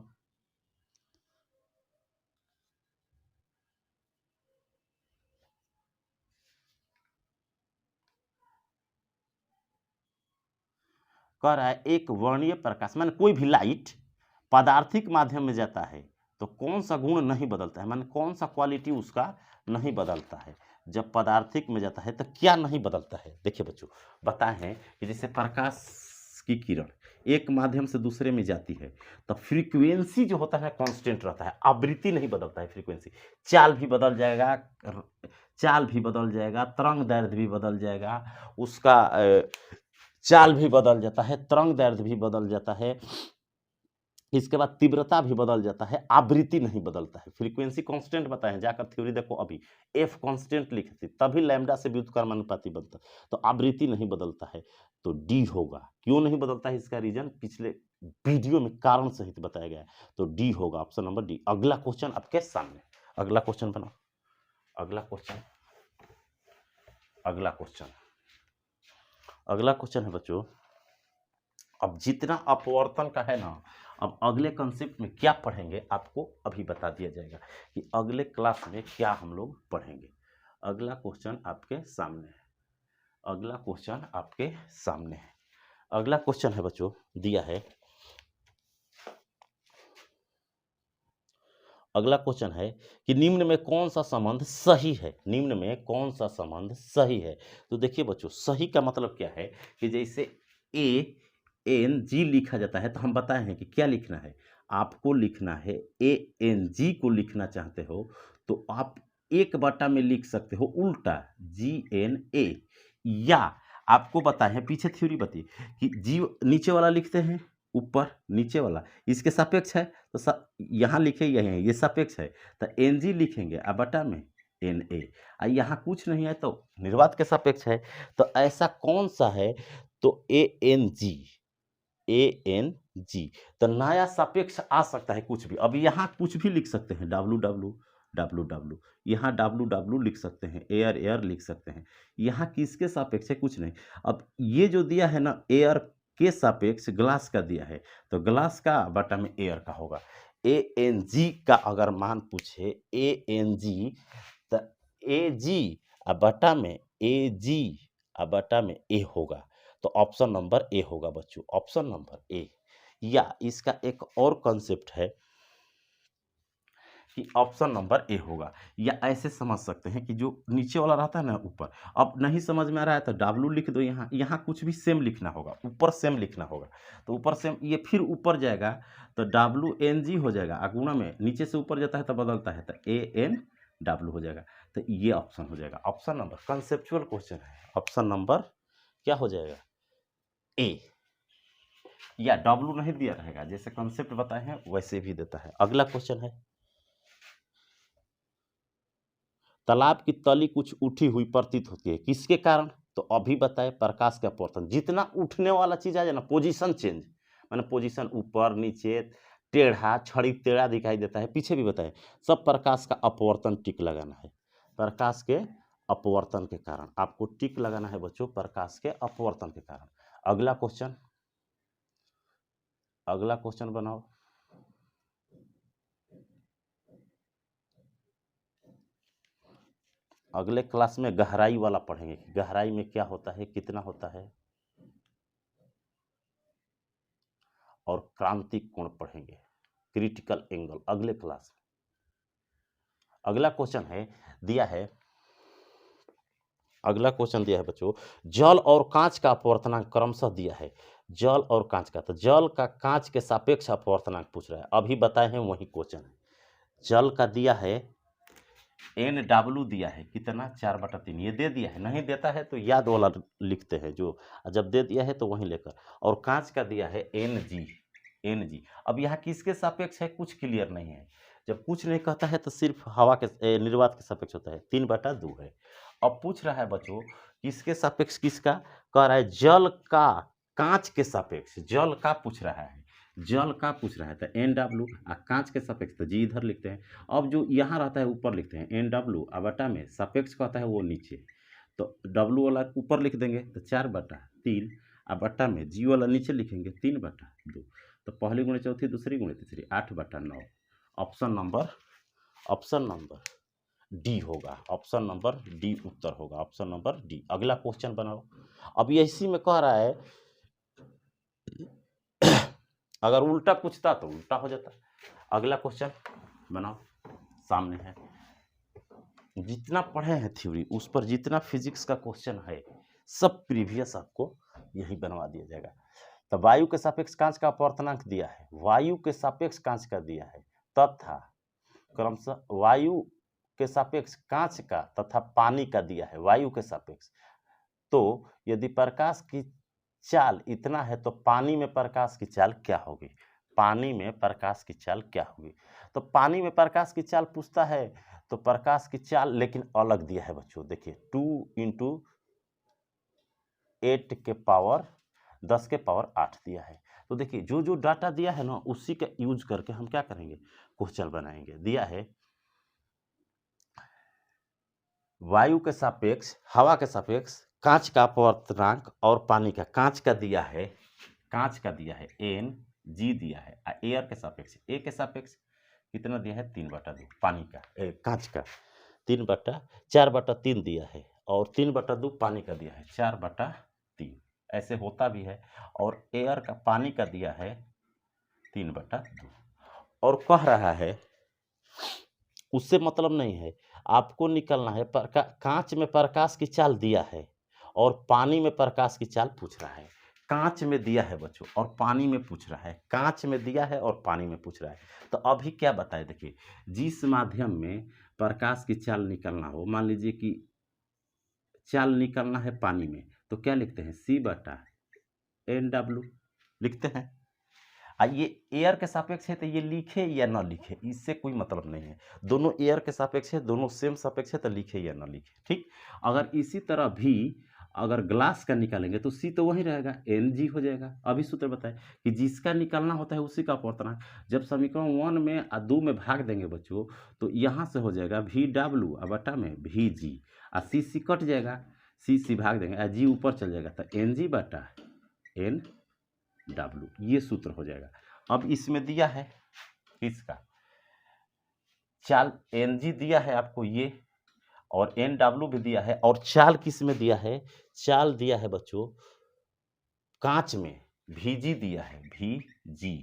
कह रहा है एक वर्णीय प्रकाश, माने कोई भी लाइट पदार्थिक माध्यम में जाता है तो कौन सा गुण नहीं बदलता है, माने कौन सा क्वालिटी उसका नहीं बदलता है। जब पदार्थिक में जाता है तो क्या नहीं बदलता है? देखिए बच्चों, बताए हैं कि जैसे प्रकाश की किरण एक माध्यम से दूसरे में जाती है तो फ्रीक्वेंसी जो होता है कांस्टेंट रहता है, आवृत्ति नहीं बदलता है। फ्रीक्वेंसी, चाल भी बदल जाएगा, चाल भी बदल जाएगा, तरंग दैर्ध्य भी बदल जाएगा, उसका चाल भी बदल जाता है, तरंग दैर्ध्य भी बदल जाता है, इसके बाद तीव्रता भी बदल जाता है, आवृत्ति नहीं बदलता है। फ्रीक्वेंसी कांस्टेंट बताए हैं, जाकर थ्योरी देखो अभी, एफ कांस्टेंट लिखी थी, तभी लैम्डा से व्युत्क्रमानुपाती बनता, तो आवृत्ति नहीं बदलता है, तो डी होगा। क्यों नहीं बदलता है, इसका रीजन पिछले वीडियो में कारण सहित बताया गया है, तो डी होगा, ऑप्शन नंबर डी। अगला क्वेश्चन आपके सामने, अगला क्वेश्चन बनाओ, अगला क्वेश्चन, अगला क्वेश्चन, अगला क्वेश्चन है बच्चों, अब जितना अपवर्तन का है ना, अब अगले कंसेप्ट में क्या पढ़ेंगे आपको अभी बता दिया जाएगा कि अगले क्लास में क्या हम लोग पढ़ेंगे। अगला क्वेश्चन आपके सामने है, अगला क्वेश्चन आपके सामने है, अगला क्वेश्चन है बच्चों, दिया है, अगला क्वेश्चन है कि निम्न में कौन सा संबंध सही है, निम्न में कौन सा संबंध सही है। तो देखिए बच्चों, सही का मतलब क्या है कि जैसे ए एन जी लिखा जाता है, तो हम बताए हैं कि क्या लिखना है, आपको लिखना है ए एन जी को लिखना चाहते हो तो आप एक बटा में लिख सकते हो उल्टा जी एन ए, या आपको बताए हैं, पीछे थ्योरी बताइए कि जी नीचे वाला लिखते हैं, ऊपर नीचे वाला इसके सापेक्ष है, तो यहाँ लिखे ये सापेक्ष है, तो एन जी लिखेंगे आ बटा में एन ए, यहाँ कुछ नहीं है तो निर्वात के सापेक्ष है, तो ऐसा कौन सा है, तो A N G, A N G, तो नया सापेक्ष आ सकता है कुछ भी। अब यहाँ कुछ भी लिख सकते हैं, डब्लू डब्लू डब्लू डब्लू, यहाँ डब्लू डब्लू लिख सकते हैं, एयर एयर लिख सकते हैं, यहाँ किसके सापेक्ष है, कुछ नहीं। अब ये जो दिया है ना, एयर के सापेक्ष ग्लास का दिया है, तो ग्लास का बटा में एयर का होगा। ए एन जी का अगर मान पूछे, ए एन जी, तो ए जी बटा में ए जी बटा में ए होगा, तो ऑप्शन नंबर ए होगा बच्चों, ऑप्शन नंबर ए। या इसका एक और कॉन्सेप्ट है कि ऑप्शन नंबर ए होगा, या ऐसे समझ सकते हैं कि जो नीचे वाला रहता है ना ऊपर, अब नहीं समझ में आ रहा है तो डब्लू लिख दो, यहाँ यहाँ कुछ भी सेम लिखना होगा, ऊपर सेम लिखना होगा, तो ऊपर सेम, ये फिर ऊपर जाएगा तो डब्लू एन जी हो जाएगा, गुणा में नीचे से ऊपर जाता है तो बदलता है, तो ए एन डब्लू हो जाएगा, तो ये ऑप्शन हो जाएगा, ऑप्शन नंबर, कंसेप्चुअल क्वेश्चन है, ऑप्शन नंबर क्या हो जाएगा, ए। या डब्लू नहीं दिया रहेगा, जैसे कंसेप्ट बताए हैं वैसे भी देता है। अगला क्वेश्चन है, तालाब की तली कुछ उठी हुई प्रतीत होती है, किसके कारण, तो अभी बताए प्रकाश का अपवर्तन। जितना उठने वाला चीज आ जाए ना, पोजीशन चेंज, माने पोजीशन ऊपर नीचे, टेढ़ा छड़ी टेढ़ा दिखाई देता है, पीछे भी बताए, सब प्रकाश का अपवर्तन टिक लगाना है, प्रकाश के अपवर्तन के कारण आपको टिक लगाना है बच्चों, प्रकाश के अपवर्तन के कारण। अगला क्वेश्चन, अगला क्वेश्चन बनाओ, अगले क्लास में गहराई वाला पढ़ेंगे, गहराई में क्या होता है, कितना होता है, और क्रांतिक कोण पढ़ेंगे, क्रिटिकल एंगल, अगले क्लास में। अगला क्वेश्चन है, दिया है, अगला क्वेश्चन दिया है बच्चों, जल और कांच का अपवर्तनांक क्रमशः दिया है, जल और कांच का, तो जल का कांच के सापेक्ष अपवर्तनांक पूछ रहा है, अभी बताए हैं वही क्वेश्चन है। जल का दिया है एन डब्लू दिया है, कितना 4/3, ये दे दिया है, नहीं देता है तो याद वाला लिखते हैं, जो जब दे दिया है तो वहीं लेकर, और कांच का दिया है एन जी, एन जी। अब यहाँ किसके सापेक्ष है, कुछ क्लियर नहीं है, जब कुछ नहीं कहता है तो सिर्फ हवा के निर्वात के सापेक्ष होता है, 3/2 है। अब पूछ रहा है बच्चों किसके सापेक्ष, किसका कह रहा है, जल का कांच के सापेक्ष, जल का पूछ रहा है, जल का पूछ रहा है, तो एन डब्लू, कांच के सापेक्ष तो जी इधर लिखते हैं, अब जो यहाँ रहता है ऊपर लिखते हैं एन डब्लू, बटा में सापेक्ष कहता है वो नीचे, तो डब्लू वाला ऊपर लिख देंगे तो 4/3, बटा में जी वाला नीचे लिखेंगे 3/2, तो पहली गुणे चौथी, दूसरी गुणे तीसरी, 8/9, option number, option number D होगा, ऑप्शन नंबर डी उत्तर होगा, ऑप्शन नंबर डी। अगला क्वेश्चन बनाओ, अब ये इसी में कह रहा है अगर उल्टा पूछता तो उल्टा हो जाता। अगला क्वेश्चन बनाओ, सामने है, जितना पढ़े हैं थ्योरी उस पर जितना फिजिक्स का क्वेश्चन है सब प्रीवियस आपको यही बनवा दिया जाएगा। तो वायु के सापेक्ष कांच का अपवर्तनांक दिया है, वायु के सापेक्ष कांच का दिया है, तथा क्रमशः वायु के सापेक्ष कांच का तथा पानी का दिया है, वायु के सापेक्ष, तो यदि प्रकाश की चाल इतना है तो पानी में प्रकाश की चाल क्या होगी, पानी में प्रकाश की चाल क्या होगी। तो पानी में प्रकाश की चाल पूछता है, तो प्रकाश की चाल लेकिन अलग दिया है बच्चों, देखिए 2 इंटू 8 के पावर 10 के पावर 8 दिया है। तो देखिए जो जो डाटा दिया है ना उसी का यूज करके हम क्या करेंगे, क्वेश्चन बनाएंगे। दिया है वायु के सापेक्ष, हवा के सापेक्ष कांच का अपवर्तनांक और पानी का, कांच का दिया है, कांच का दिया है एन जी दिया है, एयर के सापेक्ष, ए के सापेक्ष कितना दिया है 3/2, पानी का कांच का 4/3 दिया है, और 3/2 पानी का दिया है 4/3, ऐसे होता भी है। और एयर का, पानी का दिया है 3/2, और कह रहा है उससे मतलब नहीं है, आपको निकलना है कांच में प्रकाश की चाल दिया है और पानी में प्रकाश की चाल पूछ रहा है। कांच में दिया है बच्चों और पानी में पूछ रहा है, कांच में दिया है और पानी में पूछ रहा है। तो अभी क्या बताए, देखिए जिस माध्यम में प्रकाश की चाल निकलना हो, मान लीजिए कि चाल निकलना है पानी में, तो क्या लिखते हैं C/NW लिखते हैं। ये एयर के सापेक्ष है तो ये लिखे या ना लिखे इससे कोई मतलब नहीं है, दोनों एयर के सापेक्ष है, दोनों सेम सापेक्ष है, तो लिखे या ना लिखे, ठीक। अगर इसी तरह भी अगर ग्लास का निकालेंगे तो सी तो वही रहेगा, Ng हो जाएगा। अभी सूत्र बताए कि जिसका निकालना होता है उसी का अपवर्तनांक। जब समीकरण 1 में और 2 में भाग देंगे बच्चों, तो यहाँ से हो जाएगा VW बटा में VG, और सी कट जाएगा, सी भाग देंगे और जी ऊपर चल जाएगा, तो Ng बटा NW, ये सूत्र हो जाएगा। अब इसमें दिया है किसका चाल, Ng दिया है आपको ये, और NW भी दिया है, और चाल किस में दिया है, चाल दिया है बच्चों कांच में, Vg दिया है, Vg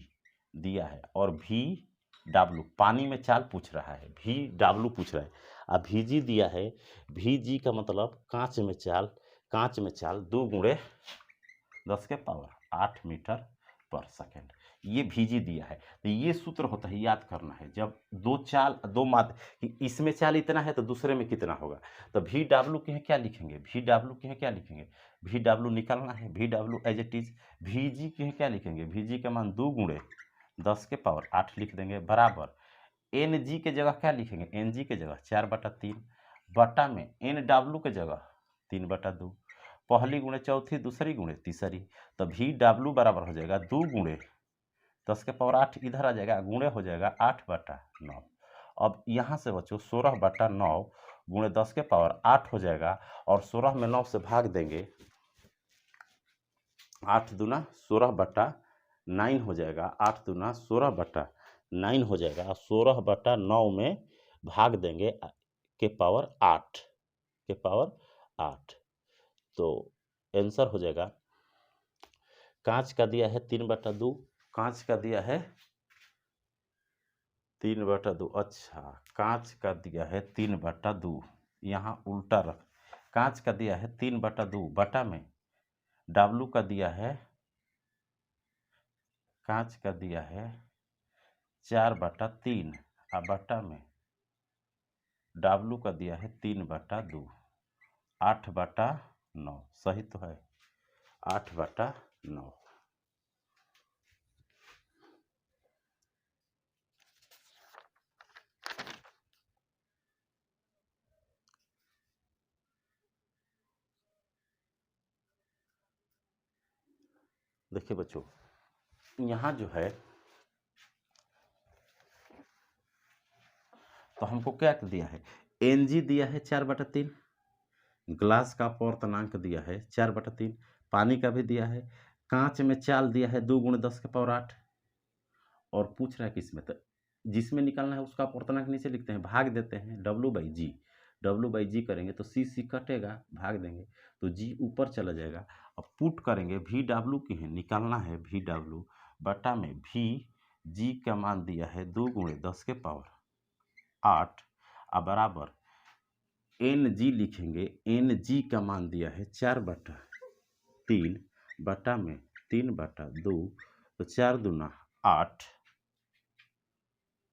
दिया है, और VW पानी में चाल पूछ रहा है, VW पूछ रहा है, अब Vg दिया है, Vg का मतलब कांच में चाल, कांच में चाल 2 गुणे 10 के पावर 8 मीटर पर सेकेंड, ये Vg दिया है। तो ये सूत्र होता है, याद करना है, जब दो चाल, दो माध्य कि इसमें चाल इतना है तो दूसरे में कितना होगा, तो VW के हैं क्या लिखेंगे, VW के हैं क्या लिखेंगे, VW निकालना है, VW as it is. Vg के हैं क्या लिखेंगे, Vg का मान 2 गुणे 10 के पावर 8 लिख देंगे, बराबर Ng के जगह क्या लिखेंगे, Ng के जगह 4/3, बटा में NW के जगह 3/2, पहली गुणे चौथी, दूसरी गुणे तीसरी, तो VW बराबर हो जाएगा 2 गुणे 10 के पावर 8, इधर आ जाएगा, गुणे हो जाएगा 8/9। अब यहाँ से बच्चों 16/9 गुणे 10 के पावर 8 हो जाएगा, और 16 में 9 से भाग देंगे, 8 दूना 16/9 हो जाएगा, 8 दूना 16/9 हो जाएगा, और 16/9 में भाग देंगे के पावर 8, के पावर 8, तो आंसर हो जाएगा, कांच का दिया है 3/2, कांच का दिया है 3/2, अच्छा कांच का दिया है 3/2, यहाँ उल्टा रख, कांच का दिया है 3/2 बटा में W का दिया है, कांच का दिया है 4/3, और बटा में W का दिया है 3/2, 8/9, सही तो है 8/9। देखिए बच्चों यहाँ जो है, तो हमको क्या दिया है, Ng दिया है 4/3, ग्लास का अपवर्तनांक दिया है 4/3, पानी का भी दिया है, कांच में चाल दिया है 2 गुणे 10 के पावर 8, और पूछ रहा है किसमें, तो जिसमें निकालना है उसका अपवर्तनांक नीचे लिखते हैं, भाग देते हैं W/G, W/G करेंगे तो C कटेगा, भाग देंगे तो G ऊपर चला जाएगा। अब पुट करेंगे, VW की है निकालना है, VW बटा में VG का मान दिया है 2 गुणे 10 के पावर 8, अब बराबर Ng लिखेंगे, Ng का मान दिया है 4/3 बटा में 3/2, तो 4 दूना 8,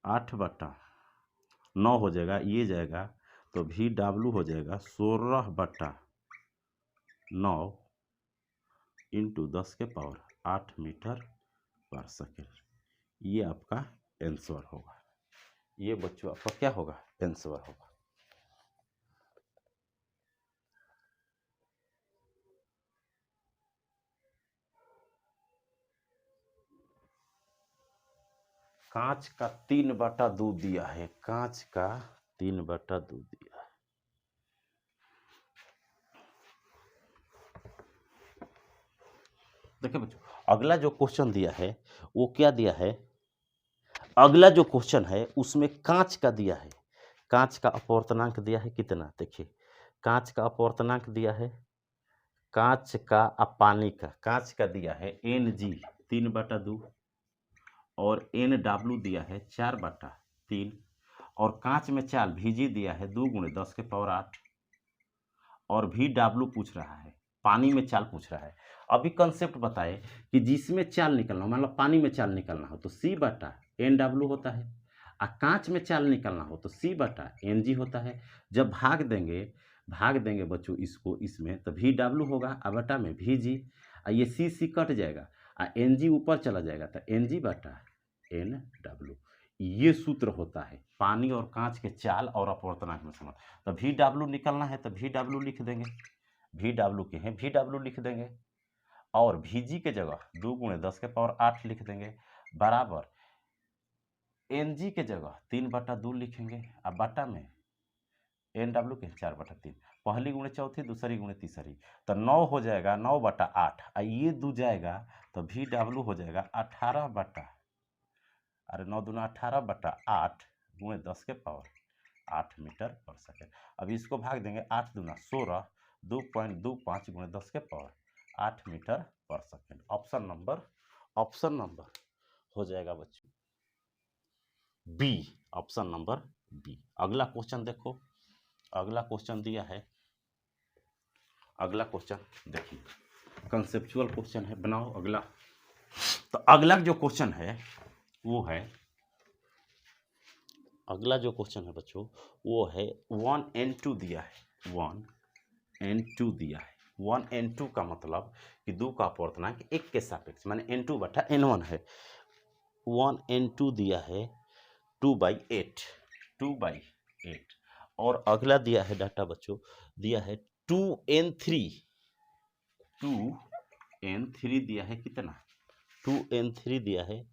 8/9 हो जाएगा, ये जाएगा, तो VW हो जाएगा 16/9 इंटू 10 के पावर 8 मीटर पर सेकेंड, ये आपका आंसर होगा। ये बच्चों आपका क्या होगा? आंसर होगा। कांच का 3/2 दिया है, कांच का 3/2 दिया है। देखिए बच्चों, अगला जो क्वेश्चन दिया है वो क्या दिया है? अगला जो क्वेश्चन है उसमें कांच का दिया है, कांच का अपवर्तनांक दिया है कितना? देखिए, कांच का अपवर्तनांक दिया है, कांच का पानी का, कांच का दिया है Ng 3/2 और NW दिया है 4/3 और कांच में चाल Vg दिया है 2 × 10⁸ और VW पूछ रहा है, पानी में चाल पूछ रहा है। अभी कंसेप्ट बताए कि जिसमें चाल निकलना हो, मतलब पानी में चाल निकलना हो तो C/NW होता है, और कांच में चाल निकलना हो तो C/Ng होता है। जब भाग देंगे बच्चों इसको इसमें, तो VW होगा और बटा में Vg, और ये C कट जाएगा और Ng ऊपर चला जाएगा तो Ng/NW। ये सूत्र होता है पानी और कांच के चाल और अपवर्तनांक में संबंध। तो VW निकलना है तो VW लिख देंगे, VW के हैं VW लिख देंगे, और Vg के जगह 2 × 10⁸ लिख देंगे, बराबर Ng के जगह 3/2 लिखेंगे और बटा में NW के 4/3, पहली गुणे चौथी, दूसरी गुणे तीसरी, तो 9 हो जाएगा 9/8, और ये 2 जाएगा तो VW हो जाएगा 18/8 गुणे 10⁸ मीटर पर सेकेंड। अब इसको भाग देंगे 8 दूना 16, 2.25 गुणे 10⁸ मीटर पर सेकेंड। ऑप्शन नंबर हो जाएगा बच्चों बी, ऑप्शन नंबर बी। अगला क्वेश्चन देखो, अगला क्वेश्चन दिया है, अगला क्वेश्चन देखिए, कंसेप्चुअल क्वेश्चन है, बनाओ अगला। तो अगला जो क्वेश्चन है वो है, अगला जो क्वेश्चन है बच्चों वो है 1n2 दिया है, 1n2 दिया है। 1n2 का मतलब कि 2 का अपवर्तनांक 1 के सापेक्ष, माने n2/n1 है। 1n2 दिया है 2/8 और अगला दिया है डाटा बच्चों, दिया है 2n3 दिया है कितना? 2n3 दिया है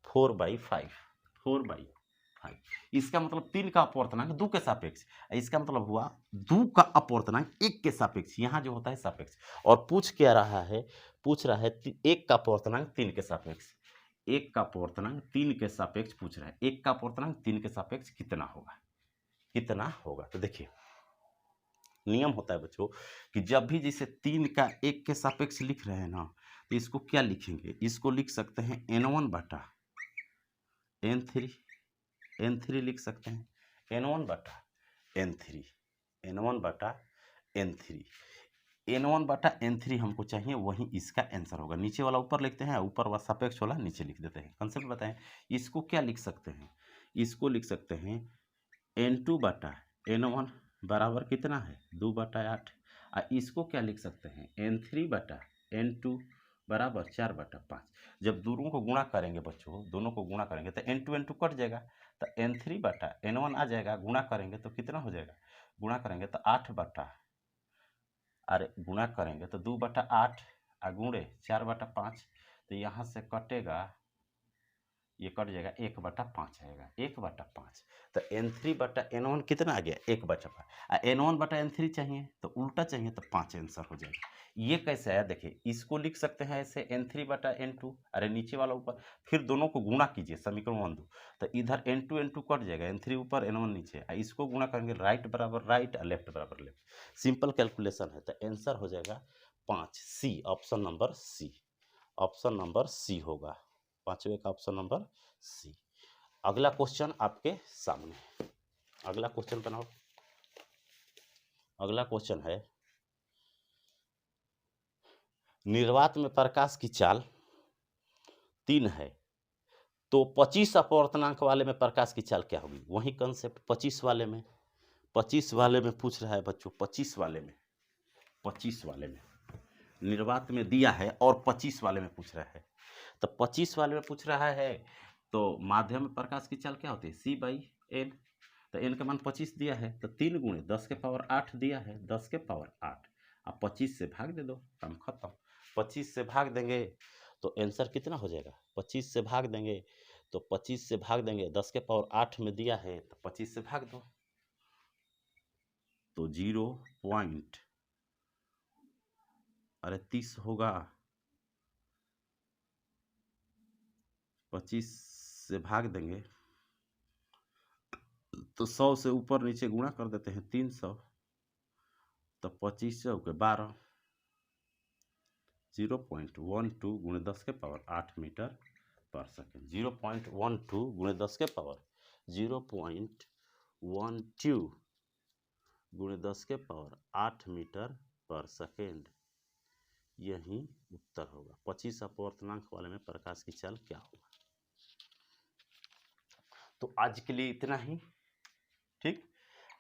4/5। इसका मतलब 3 का अपवर्तनांक 2 के सापेक्ष, इसका मतलब हुआ 2 का अपवर्तनांक 1 के सापेक्ष, यहाँ जो होता है सापेक्ष, और पूछ क्या रहा है? पूछ रहा है 1 का अपवर्तनांक 3 के सापेक्ष, 1 का अपवर्तनांक 3 के सापेक्ष पूछ रहा है, 1 का अपवर्तनांक 3 के सापेक्ष कितना होगा, कितना होगा? तो देखिए नियम होता है बच्चों कि जब भी जैसे 3 का 1 के सापेक्ष लिख रहे हैं ना, तो इसको क्या लिखेंगे? इसको लिख सकते हैं n1/n3, n3 लिख सकते हैं, n1/n3, n1/n3 हमको चाहिए, वही इसका आंसर होगा। नीचे वाला ऊपर लिखते हैं, ऊपर वाला सापेक्ष वाला नीचे लिख देते हैं। कंसेप्ट बताएं, इसको क्या लिख सकते हैं? इसको लिख सकते हैं n2/n1 बराबर कितना है? 2/8, और इसको क्या लिख सकते हैं? n3/n2 बराबर 4/5। जब दोनों को गुणा करेंगे बच्चों, दोनों को गुणा करेंगे तो n2 कट जाएगा, तो n3/n1 आ जाएगा, गुणा करेंगे तो कितना हो जाएगा? गुणा करेंगे तो 2/8 और गुणे 4/5, तो यहाँ से कटेगा, ये कट जाएगा, 1/5 आएगा, 1/5। तो n3/n1 कितना आ गया? 1/5। और n1/n3 चाहिए तो उल्टा चाहिए तो 5 आंसर हो जाएगा। ये कैसे आया देखिए, इसको लिख सकते हैं ऐसे n3/n2, अरे नीचे वाला ऊपर, फिर दोनों को गुणा कीजिए समीकरण 1 2, तो इधर n2 कट जाएगा, n3 ऊपर n1 नीचे, इसको गुणा करेंगे राइट बराबर राइट और लेफ्ट बराबर लेफ्ट, सिंपल कैलकुलेशन है, तो आंसर हो जाएगा 5, C, option number C, option number C होगा, पांचवे का ऑप्शन नंबर सी। अगला क्वेश्चन आपके सामने, अगला क्वेश्चन बनाओ। अगला क्वेश्चन है, निर्वात में प्रकाश की चाल 3 है, तो 25 अपवर्तनांक वाले में प्रकाश की चाल क्या होगी? वही कंसेप्ट 25 वाले में, 25 वाले में पूछ रहा है बच्चों, 25 वाले में, 25 वाले में निर्वात में दिया है और 25 वाले में पूछ रहा है। तो 25 वाले में पूछ रहा है तो माध्यम में प्रकाश की चाल क्या होती है, C/n। तो n का मान 25 दिया है, तो 3 गुणे 10 के पावर 8 दिया है, 10 के पावर 8। अब 25 से भाग दे दो, काम खत्म। 25 से भाग देंगे तो आंसर कितना हो जाएगा, 25 से भाग देंगे तो 25 से भाग देंगे, 10 के पावर 8 में दिया है तो 25 से भाग दो, तो 0.30 होगा। 25 से भाग देंगे तो 100 से ऊपर नीचे गुणा कर देते हैं, 300, तो 25 के 12, 0.12 गुणे 10 के पावर 8 मीटर पर सेकेंड। 0.12 गुणे 10 के पावर 0.12 गुणे 10 के पावर 8 मीटर पर सेकेंड, यही उत्तर होगा। 25 अपवर्तनांक वाले में प्रकाश की चाल क्या होगा। तो आज के लिए इतना ही, ठीक,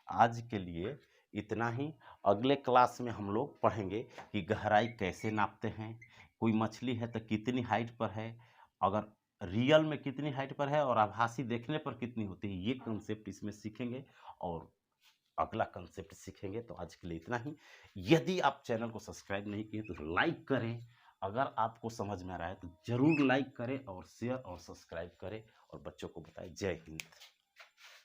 आज के लिए इतना ही। अगले क्लास में हम लोग पढ़ेंगे कि गहराई कैसे नापते हैं, कोई मछली है तो कितनी हाइट पर है, अगर रियल में कितनी हाइट पर है और आभासी देखने पर कितनी होती है, ये कंसेप्ट इसमें सीखेंगे और अगला कंसेप्ट सीखेंगे। तो आज के लिए इतना ही। यदि आप चैनल को सब्सक्राइब नहीं किए तो लाइक करें, अगर आपको समझ में आ रहा है तो जरूर लाइक करें और शेयर और सब्सक्राइब करें और बच्चों को बताएं। जय हिंद।